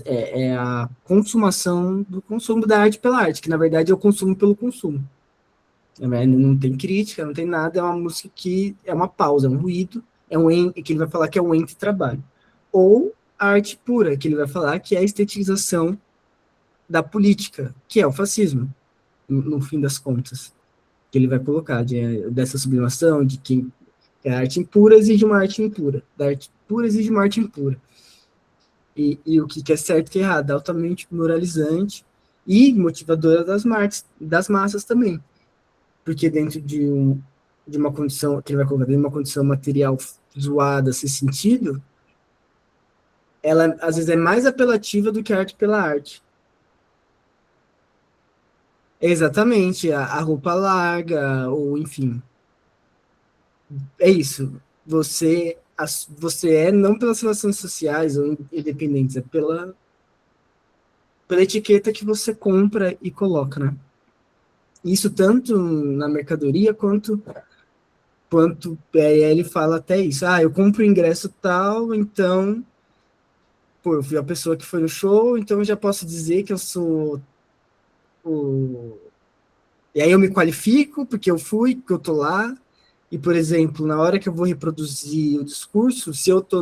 É a consumação do consumo da arte pela arte, que na verdade é o consumo pelo consumo. Não tem crítica, não tem nada, é uma música que é uma pausa, é um ruído, que ele vai falar que é um ente trabalho. Ou a arte pura, que ele vai falar que é a estetização da política, que é o fascismo, no fim das contas, que ele vai colocar, dessa sublimação, de que a arte impura exige uma arte impura, da arte pura exige uma arte impura. E o que é certo e que é errado, altamente moralizante e motivadora das massas também. Porque dentro de uma condição, que ele vai colocar, dentro de uma condição material zoada, sem sentido, ela às vezes é mais apelativa do que a arte pela arte. Exatamente, a roupa larga, ou enfim. É isso. Você é não pelas relações sociais ou independentes, é pela etiqueta que você compra e coloca, né? Isso tanto na mercadoria quanto ele fala até isso. Ah, eu compro o ingresso tal, então, pô, eu fui a pessoa que foi no show, então eu já posso dizer que eu sou o. E aí eu me qualifico porque eu fui, porque eu tô lá. E, por exemplo, na hora que eu vou reproduzir o discurso, se eu tô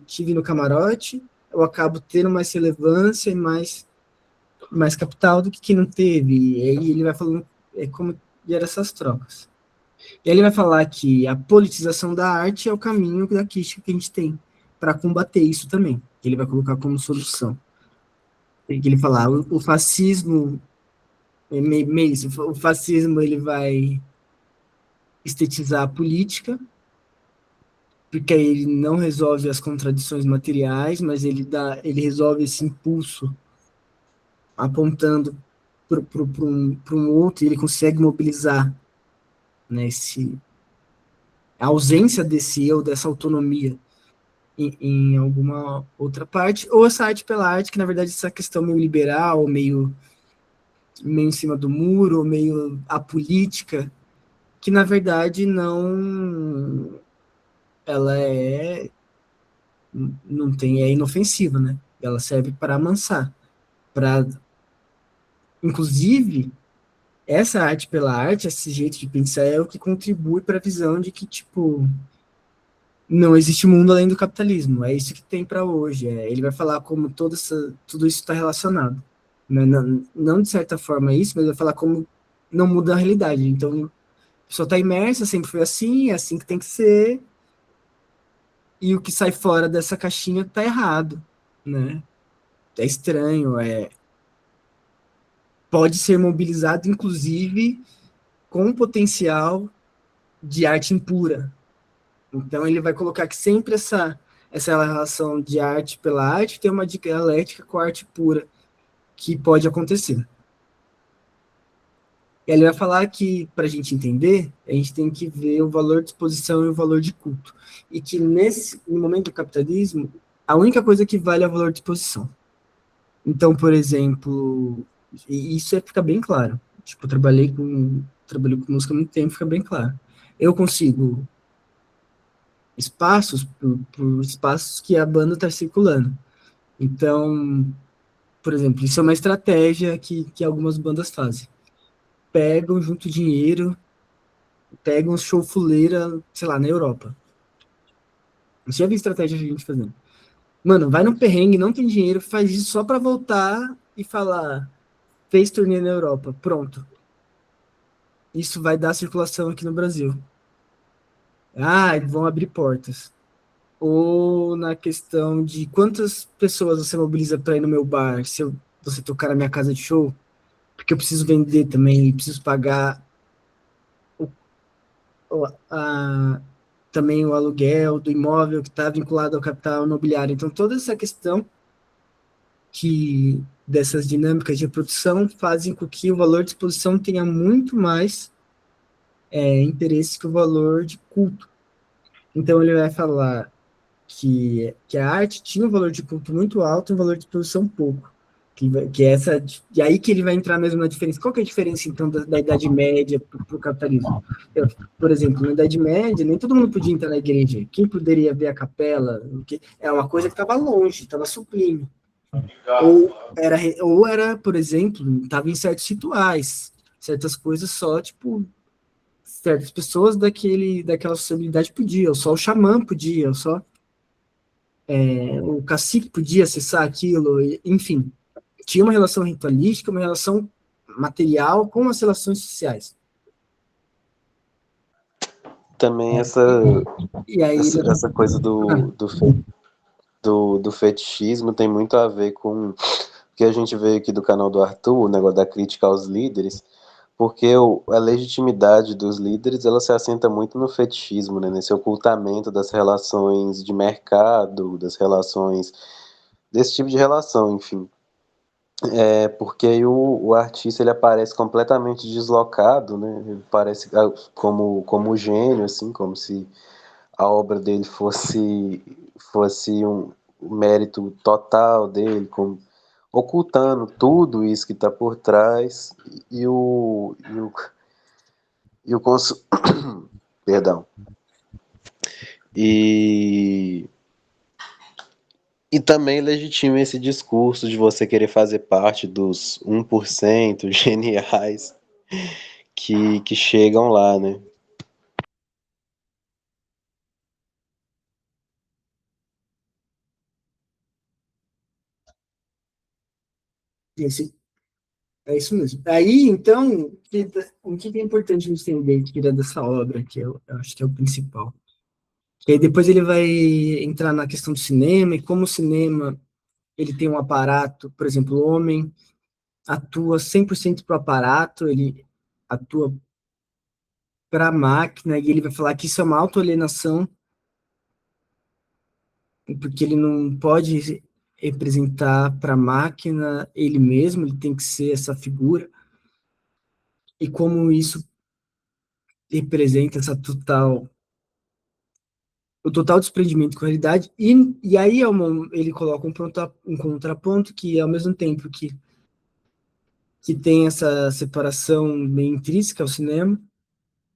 tive no camarote, eu acabo tendo mais relevância e mais capital do que quem não teve. E aí ele vai falando como gera essas trocas. E aí ele vai falar que a politização da arte é o caminho da crítica que a gente tem para combater isso também. Que ele vai colocar como solução. E que ele falar, o fascismo, meio isso, o fascismo ele vai estetizar a política, porque aí ele não resolve as contradições materiais, mas ele resolve esse impulso apontando para um outro, e ele consegue mobilizar, né, a ausência desse eu, dessa autonomia em alguma outra parte, ou essa arte pela arte, que na verdade essa questão meio liberal, meio em cima do muro, meio apolítica, que na verdade ela não tem, é inofensiva, né? Ela serve para amansar, para, inclusive, essa arte pela arte, esse jeito de pensar é o que contribui para a visão de que, tipo, não existe mundo além do capitalismo. É isso que tem para hoje. Ele vai falar como tudo isso está relacionado. Não, de certa forma é isso, mas vai falar como não muda a realidade. Então, a pessoa está imersa, sempre foi assim, é assim que tem que ser, e o que sai fora dessa caixinha está errado, né? É estranho, pode ser mobilizado, inclusive, com potencial de arte impura. Então, ele vai colocar que sempre essa relação de arte pela arte tem uma dialética com a arte pura, que pode acontecer. E ele vai falar que, para a gente entender, a gente tem que ver o valor de exposição e o valor de culto. E que no momento do capitalismo, a única coisa que vale é o valor de exposição. Então, por exemplo, e isso fica bem claro. Tipo, trabalhei com música há muito tempo, fica bem claro. Eu consigo espaços por espaços que a banda está circulando. Então, por exemplo, isso é uma estratégia que algumas bandas fazem. Pegam junto dinheiro, pegam show fuleira, sei lá, na Europa. Você já viu estratégia de gente fazendo? Mano, vai no perrengue, não tem dinheiro, faz isso só para voltar e falar, fez turnê na Europa, pronto. Isso vai dar circulação aqui no Brasil. Ah, vão abrir portas. Ou na questão de quantas pessoas você mobiliza para ir no meu bar, se você tocar na minha casa de show, porque eu preciso vender também, preciso pagar o, também o aluguel do imóvel que está vinculado ao capital imobiliário. Então, toda essa questão dessas dinâmicas de produção fazem com que o valor de exposição tenha muito mais interesse que o valor de culto. Então, ele vai falar que a arte tinha um valor de culto muito alto e um valor de produção pouco. Que é essa, e aí que ele vai entrar mesmo na diferença. Qual que é a diferença, então, da Idade Média para o capitalismo? Por exemplo, na Idade Média, nem todo mundo podia entrar na igreja. Quem poderia ver a capela? É uma coisa que estava longe, estava sublime. Ou era, por exemplo, estava em certos rituais, certas coisas só, tipo, certas pessoas daquela sociabilidade podiam, só o xamã podia, só o cacique podia acessar aquilo, enfim. Tinha uma relação ritualística, uma relação material com as relações sociais. Também E aí, essa coisa do fetichismo tem muito a ver com o que a gente veio aqui do canal do Arthur, o negócio da crítica aos líderes, porque a legitimidade dos líderes ela se assenta muito no fetichismo, né? Nesse ocultamento das relações de mercado, das relações, desse tipo de relação, enfim. É porque aí o artista ele aparece completamente deslocado, né? Ele parece como gênio, assim, como se a obra dele fosse um mérito total dele, ocultando tudo isso que está por trás e o perdão. E E também legitima esse discurso de você querer fazer parte dos 1% geniais que chegam lá, né? esse, é isso mesmo. Aí, então, o que é importante a gente entender tirar dessa obra, que eu acho que é o principal. E aí depois ele vai entrar na questão do cinema, e como o cinema ele tem um aparato, por exemplo, o homem atua 100% para o aparato, ele atua para a máquina, e ele vai falar que isso é uma autoalienação, porque ele não pode representar para a máquina ele mesmo, ele tem que ser essa figura, e como isso representa o total desprendimento com a realidade, e aí ele coloca um contraponto que, ao mesmo tempo que tem essa separação bem intrínseca ao cinema,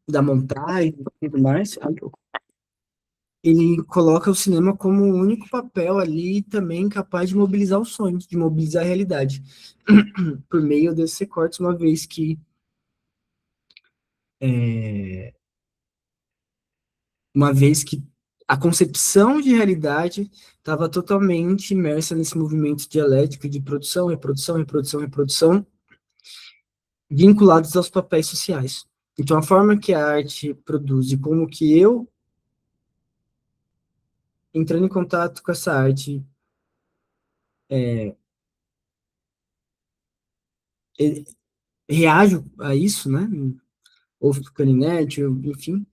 da montagem e tudo mais, ele coloca o cinema como o único papel ali também capaz de mobilizar os sonhos, de mobilizar a realidade, por meio desses recortes, uma vez que a concepção de realidade estava totalmente imersa nesse movimento dialético de produção, reprodução, reprodução, reprodução, vinculados aos papéis sociais. Então, a forma que a arte produz e como que eu, entrando em contato com essa arte, reajo a isso, né? Ou ficando inerte, ou, enfim,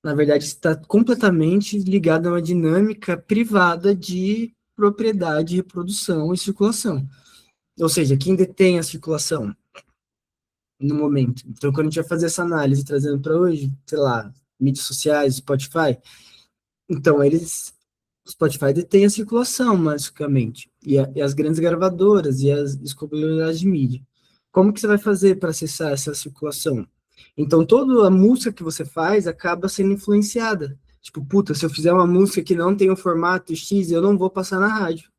na verdade está completamente ligado a uma dinâmica privada de propriedade, reprodução e circulação. Ou seja, quem detém a circulação no momento. Então, quando a gente vai fazer essa análise, trazendo para hoje, sei lá, mídias sociais, Spotify, então Spotify detém a circulação, basicamente, e as grandes gravadoras e as disponibilidades de mídia. Como que você vai fazer para acessar essa circulação? Então, toda a música que você faz acaba sendo influenciada. Tipo, puta, se eu fizer uma música que não tem o formato X, eu não vou passar na rádio.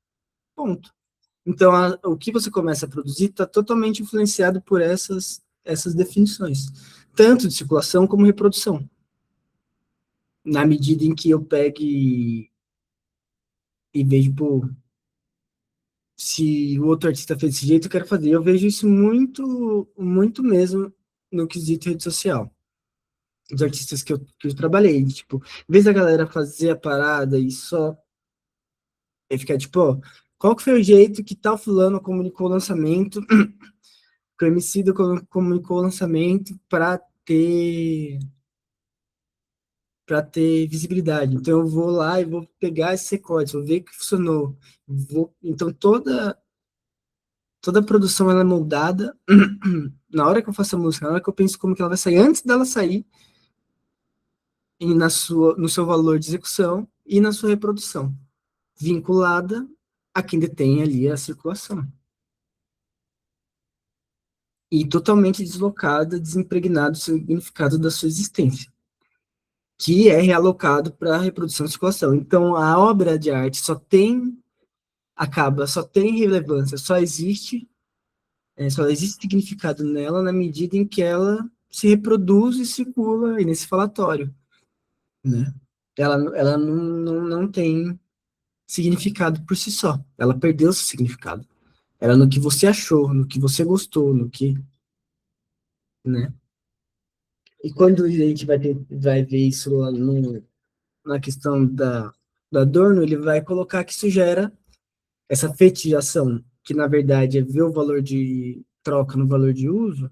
Ponto. Então, o que você começa a produzir está totalmente influenciado por essas definições, tanto de circulação como reprodução. Na medida em que eu pegue e vejo, pô, se o outro artista fez desse jeito, eu quero fazer. Eu vejo isso muito, muito mesmo no quesito rede social. Os artistas que eu trabalhei, tipo, em vez da galera fazer a parada e só ficar tipo, ó, qual que foi o jeito que tal fulano comunicou o lançamento, que o Emicida comunicou o lançamento para ter visibilidade. Então eu vou lá e vou pegar esse recorte, vou ver que funcionou. Então toda a produção ela é moldada na hora que eu faço a música, na hora que eu penso como que ela vai sair, antes dela sair, no seu valor de execução e na sua reprodução, vinculada a quem detém ali a circulação. E totalmente deslocada, desimpregnado do significado da sua existência, que é realocado para a reprodução e circulação. Então, a obra de arte só tem relevância, só existe significado nela na medida em que ela se reproduz e circula aí nesse falatório, né? Ela não tem significado por si só, ela perdeu seu significado. Era no que você achou, no que você gostou, no que, né? E quando a gente vai ver isso lá na questão da Adorno, ele vai colocar que isso gera essa fetichização, que na verdade é ver o valor de troca no valor de uso,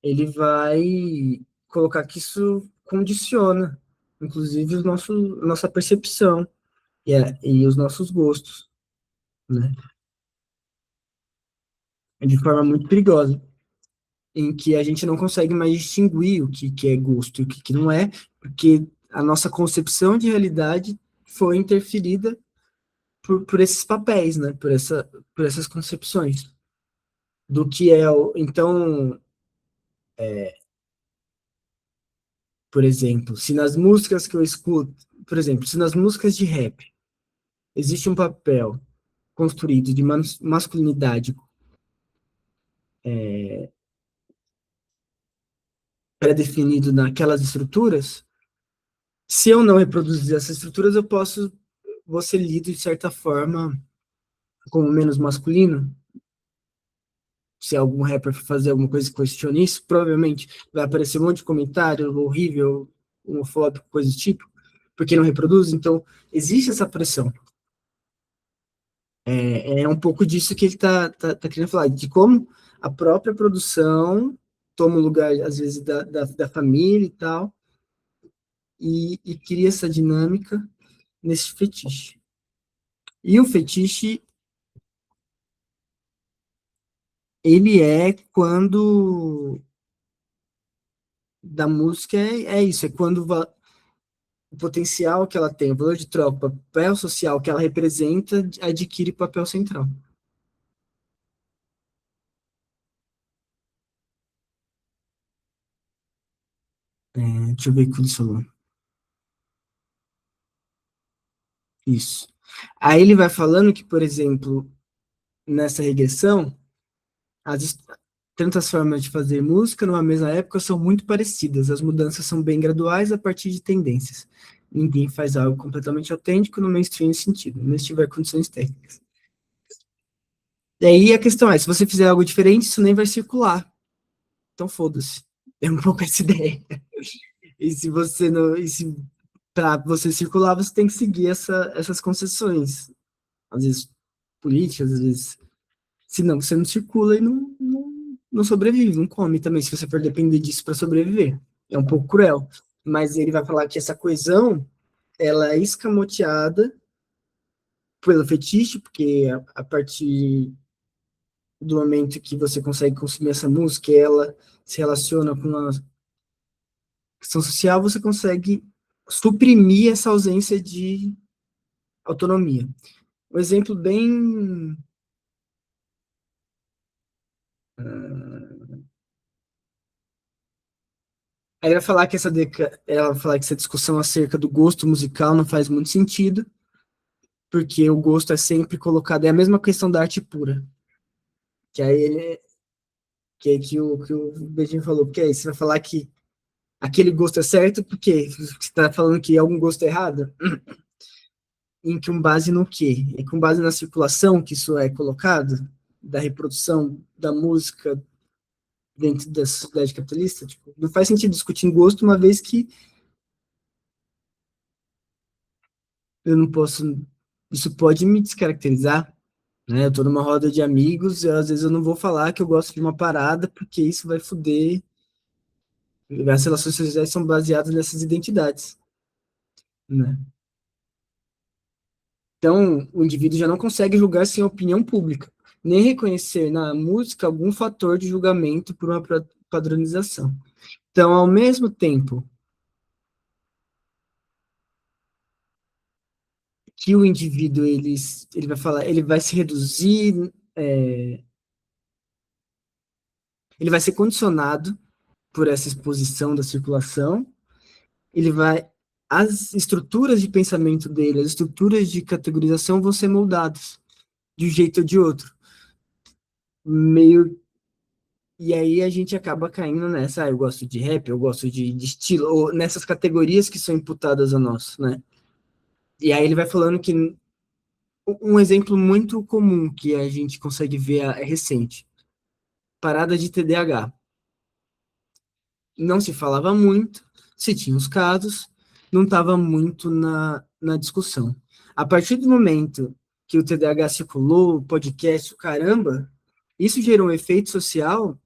ele vai colocar que isso condiciona, inclusive, nossa percepção e os nossos gostos, né? De forma muito perigosa, em que a gente não consegue mais distinguir o que é gosto e o que não é, porque a nossa concepção de realidade foi interferida por esses papéis, né? Por essas concepções do que é então, por exemplo, se nas músicas que eu escuto, por exemplo, se nas músicas de rap existe um papel construído de masculinidade pré-definido naquelas estruturas, se eu não reproduzir essas estruturas, vou ser lido de certa forma como menos masculino. Se algum rapper for fazer alguma coisa que questione isso, provavelmente vai aparecer um monte de comentário horrível, homofóbico, coisa do tipo, porque não reproduz. Então, existe essa pressão. É um pouco disso que ele tá querendo falar, de como a própria produção toma o lugar, às vezes, da família e tal, e cria essa dinâmica nesse fetiche. E o fetiche, ele é quando da música é isso, é quando o potencial que ela tem, o valor de troca, o papel social que ela representa, adquire papel central. Deixa eu ver o que ele falou. Isso. Aí ele vai falando que, por exemplo, nessa regressão, as tantas formas de fazer música numa mesma época são muito parecidas. As mudanças são bem graduais a partir de tendências. Ninguém faz algo completamente autêntico no mainstream sentido, nem se tiver condições técnicas. E aí a questão é, se você fizer algo diferente, isso nem vai circular. Então foda-se. É um pouco essa ideia. E se você não. E se para você circular, você tem que seguir essas concessões. Às vezes políticas, às vezes. Senão você não circula e não sobrevive, não come também, se você for depender disso para sobreviver. É um pouco cruel. Mas ele vai falar que essa coesão ela é escamoteada pelo fetiche, porque a partir do momento que você consegue consumir essa música, ela se relaciona com a questão social, você consegue suprimir essa ausência de autonomia. Um exemplo bem aí ela vai falar que essa discussão acerca do gosto musical não faz muito sentido, porque o gosto é sempre colocado, é a mesma questão da arte pura. Que aí ele que o Beijinho falou, porque aí você vai falar que aquele gosto é certo, porque você está falando que algum gosto é errado, em que um base no quê? E com base na circulação que isso é colocado, da reprodução da música dentro da sociedade capitalista, tipo, não faz sentido discutir em gosto, uma vez que eu não posso, isso pode me descaracterizar, né? Eu tô numa roda de amigos, às vezes eu não vou falar que eu gosto de uma parada, porque isso vai foder, as relações sociais são baseadas nessas identidades, né? Então, o indivíduo já não consegue julgar sem opinião pública, nem reconhecer na música algum fator de julgamento por uma padronização. Então, ao mesmo tempo que o indivíduo ele vai falar, ele vai se reduzir, ele vai ser condicionado por essa exposição da circulação, ele vai as estruturas de pensamento dele, as estruturas de categorização vão ser moldadas de um jeito ou de outro. Meio e aí a gente acaba caindo nessa, eu gosto de rap, eu gosto de estilo, ou nessas categorias que são imputadas a nós, né? E aí ele vai falando que um exemplo muito comum que a gente consegue ver é recente, parada de TDAH. Não se falava muito, se tinha os casos, não estava muito na discussão. A partir do momento que o TDAH circulou, o podcast, o caramba, isso gerou um efeito social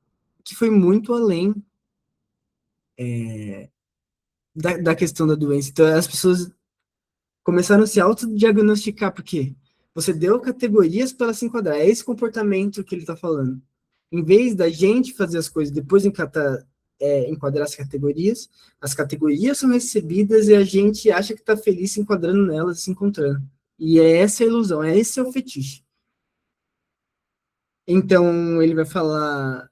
que foi muito além da questão da doença. Então, as pessoas começaram a se autodiagnosticar, porque você deu categorias para se enquadrar. É esse comportamento que ele está falando. Em vez da gente fazer as coisas depois de enquadrar as categorias são recebidas e a gente acha que está feliz se enquadrando nelas, se encontrando. E é essa a ilusão, é esse o fetiche. Então, ele vai falar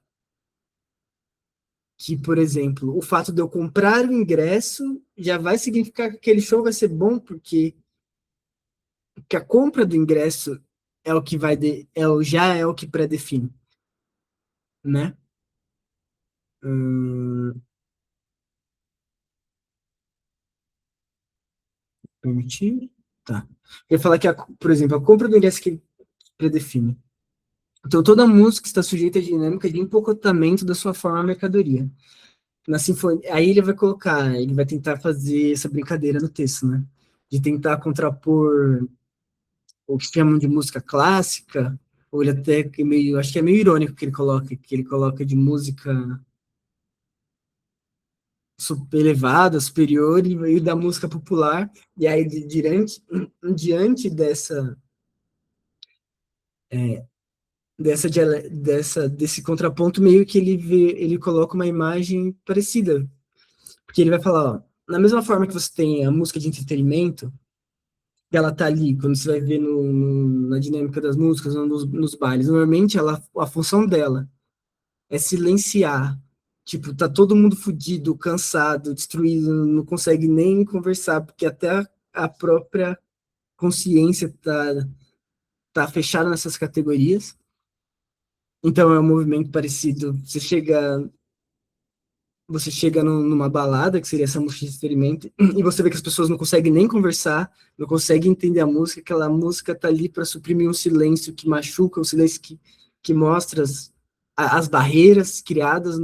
que, por exemplo, o fato de eu comprar o ingresso já vai significar que aquele show vai ser bom, porque que a compra do ingresso é o que já é o que pré-define, né? Hum, permitir? Tá. Ele fala que, por exemplo, a compra do ingresso que predefine. Então, toda música está sujeita à dinâmica de empacotamento da sua forma mercadoria. Na sinfonia, aí ele vai tentar fazer essa brincadeira no texto, né? De tentar contrapor o que chamam de música clássica, ou ele até meio, acho que é meio irônico que ele coloca de música elevada, superior e veio da música popular. E aí, diante desse contraponto, meio que ele coloca uma imagem parecida. Porque ele vai falar, ó, na mesma forma que você tem a música de entretenimento, que ela tá ali, quando você vai ver na dinâmica das músicas, nos bailes, normalmente a função dela é silenciar. Tipo, tá todo mundo fudido, cansado, destruído, não consegue nem conversar, porque até a própria consciência tá fechada nessas categorias. Então é um movimento parecido. Você chega numa balada, que seria essa música de experimento, e você vê que as pessoas não conseguem nem conversar, não conseguem entender a música, aquela música tá ali para suprimir um silêncio que machuca, um silêncio que mostra as barreiras criadas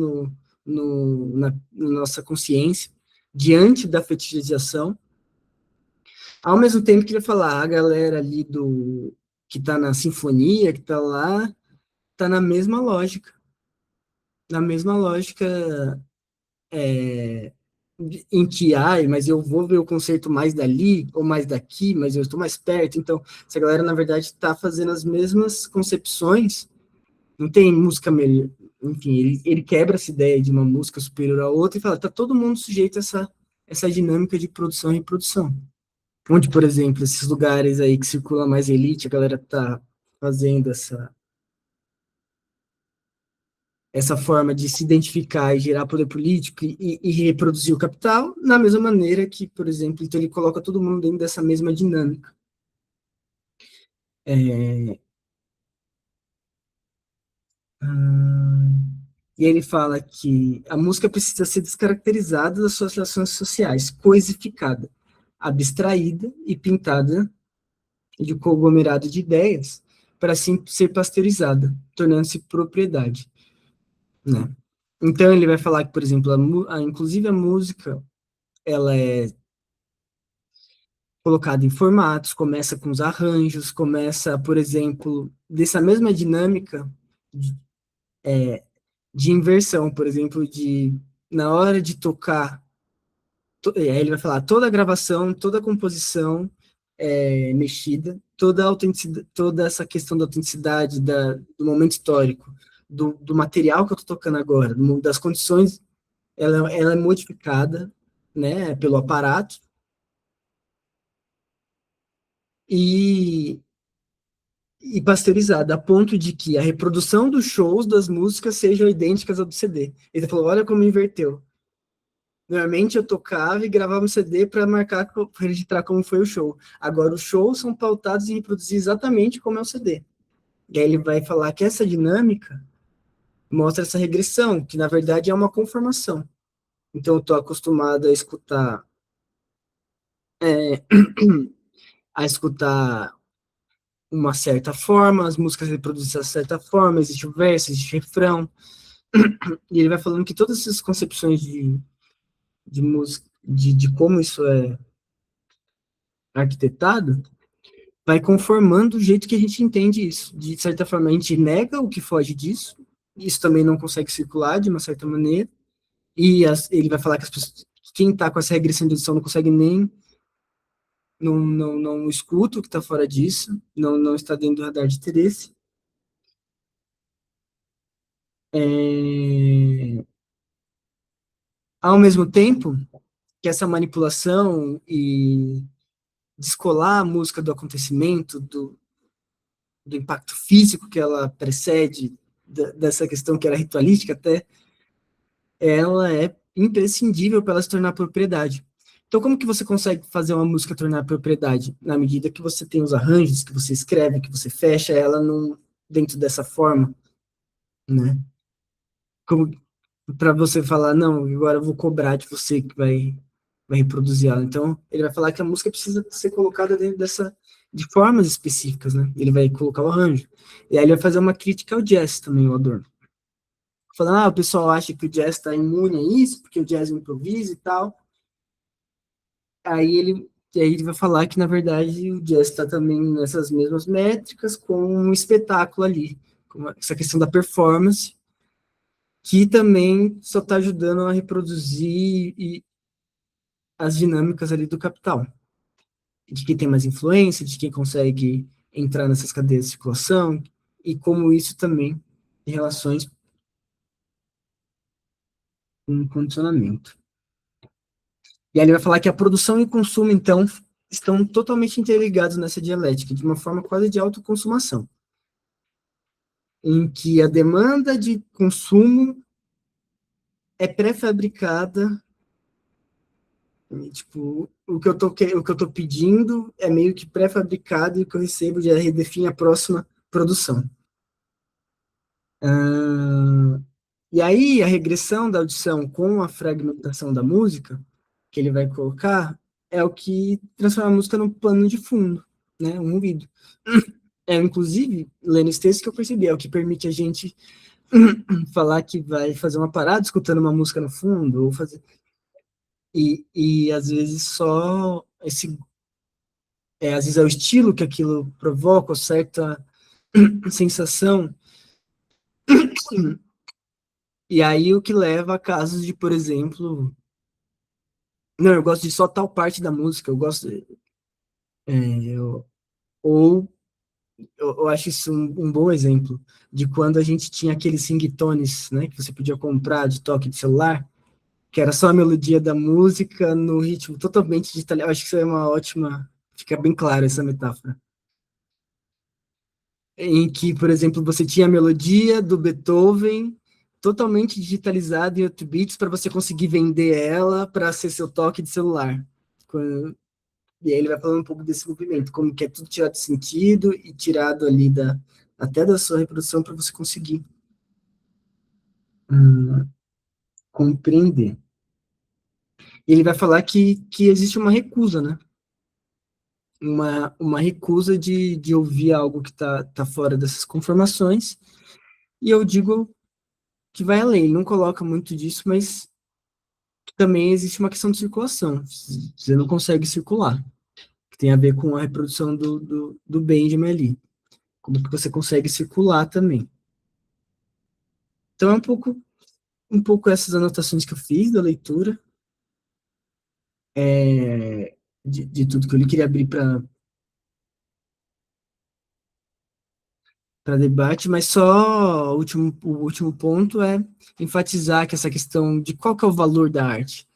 na nossa consciência diante da fetichização, ao mesmo tempo que ele falar, a galera ali que tá na sinfonia, que tá lá, tá na mesma lógica em que, ai, mas eu vou ver o concerto mais dali ou mais daqui, mas eu estou mais perto. Então, essa galera, na verdade, está fazendo as mesmas concepções, não tem música melhor. Enfim, ele quebra essa ideia de uma música superior à outra e fala, tá todo mundo sujeito a essa dinâmica de produção e reprodução. Onde, por exemplo, esses lugares aí que circula mais elite, a galera tá fazendo essa forma de se identificar e gerar poder político e reproduzir o capital, na mesma maneira que, por exemplo, então ele coloca todo mundo dentro dessa mesma dinâmica. É, e ele fala que a música precisa ser descaracterizada das suas relações sociais, coisificada, abstraída e pintada de conglomerado de ideias, para assim ser pasteurizada, tornando-se propriedade, né? Então ele vai falar que, por exemplo, inclusive a música, ela é colocado em formatos, começa com os arranjos, começa, por exemplo, dessa mesma dinâmica de, de inversão, por exemplo, de na hora de tocar, aí ele vai falar toda a gravação, toda a composição é mexida, toda essa questão da autenticidade do momento histórico, do material que eu estou tocando agora, das condições, ela é modificada, né, pelo aparato, e, e pasteurizada, a ponto de que a reprodução dos shows das músicas sejam idênticas ao do CD. Ele falou, olha como inverteu. Normalmente eu tocava e gravava um CD para marcar, para registrar como foi o show. Agora os shows são pautados em reproduzir exatamente como é o CD. E aí ele vai falar que essa dinâmica mostra essa regressão, que na verdade é uma conformação. Então eu estou acostumado a escutar uma certa forma, as músicas reproduzem de certa forma, existe o verso, existe o refrão, e ele vai falando que todas essas concepções de música, de como isso é arquitetado, vai conformando o jeito que a gente entende isso. De certa forma, a gente nega o que foge disso, isso também não consegue circular de uma certa maneira, e ele vai falar que as pessoas, quem está com essa regressão de audição não consegue nem, não escuta o que está fora disso, não está dentro do radar de interesse. É, ao mesmo tempo que essa manipulação e descolar a música do acontecimento, do impacto físico que ela precede, dessa questão que era ritualística até, ela é imprescindível para ela se tornar propriedade. Então, como que você consegue fazer uma música tornar propriedade? Na medida que você tem os arranjos, que você escreve, que você fecha ela dentro dessa forma, né? Como para você falar, não, agora eu vou cobrar de você que vai reproduzir ela. Então, ele vai falar que a música precisa ser colocada dentro de formas específicas, né? Ele vai colocar o arranjo. E aí ele vai fazer uma crítica ao jazz também, o Adorno. Falando, o pessoal acha que o jazz está imune a isso, porque o jazz improvisa e tal. Aí ele vai falar que, na verdade, o jazz está também nessas mesmas métricas, com um espetáculo ali, com essa questão da performance, que também só está ajudando a reproduzir as dinâmicas ali do capital, de quem tem mais influência, de quem consegue entrar nessas cadeias de circulação, e como isso também tem relações com condicionamento. E aí ele vai falar que a produção e o consumo, então, estão totalmente interligados nessa dialética, de uma forma quase de autoconsumação, em que a demanda de consumo é pré-fabricada, tipo, o que eu tô pedindo é meio que pré-fabricado e o que eu recebo já redefine a próxima produção. E aí, a regressão da audição com a fragmentação da música, que ele vai colocar, é o que transforma a música num plano de fundo, né? Um ruído. Inclusive, lendo esse texto que eu percebi, é o que permite a gente falar que vai fazer uma parada escutando uma música no fundo, ou fazer. E às vezes só esse. Às vezes é o estilo que aquilo provoca, ou certa sensação. E aí o que leva a casos de, por exemplo, não, eu gosto de só tal parte da música, eu gosto. Ou eu acho isso um bom exemplo de quando a gente tinha aqueles singtones, né, que você podia comprar de toque de celular, que era só a melodia da música no ritmo totalmente digitalizado. Eu acho que isso é uma ótima, fica bem clara essa metáfora. Em que, por exemplo, você tinha a melodia do Beethoven totalmente digitalizada em 8 bits para você conseguir vender ela para ser seu toque de celular. E aí ele vai falando um pouco desse movimento, como que é tudo tirado de sentido e tirado ali até da sua reprodução para você conseguir hum, compreender. E ele vai falar que existe uma recusa, né? Uma recusa de ouvir algo que tá fora dessas conformações, e eu digo que vai além, ele não coloca muito disso, mas também existe uma questão de circulação, você não consegue circular, que tem a ver com a reprodução do Benjamin ali, como que você consegue circular também. Então é um pouco essas anotações que eu fiz da leitura, de tudo que eu li, queria abrir para debate, mas só o último ponto é enfatizar que essa questão de qual que é o valor da arte.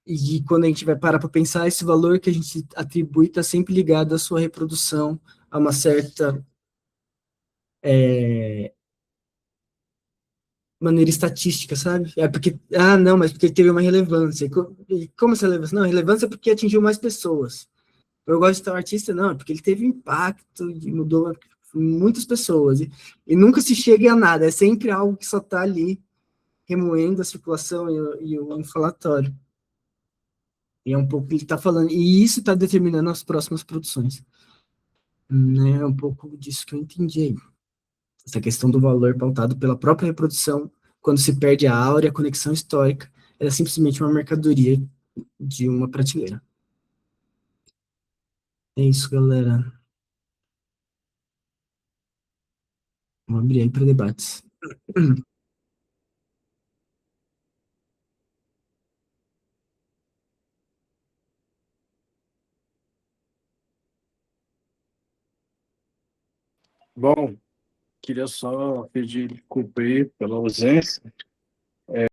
E quando a gente vai parar para pensar, esse valor que a gente atribui está sempre ligado à sua reprodução, a uma certa maneira estatística, sabe? É porque, não, mas porque teve uma relevância. E como essa relevância? Não, relevância é porque atingiu mais pessoas. Eu gosto de tal artista, não, é porque ele teve impacto e mudou muitas pessoas. E nunca se chega a nada, é sempre algo que só está ali remoendo a circulação e o falatório. E é um pouco o que ele está falando. E isso está determinando as próximas produções. Né? É um pouco disso que eu entendi aí. Essa questão do valor pautado pela própria reprodução, quando se perde a áurea, a conexão histórica, é simplesmente uma mercadoria de uma prateleira. É isso, galera. Vamos abrir aí para debates. Bom, queria só pedir desculpa aí pela ausência.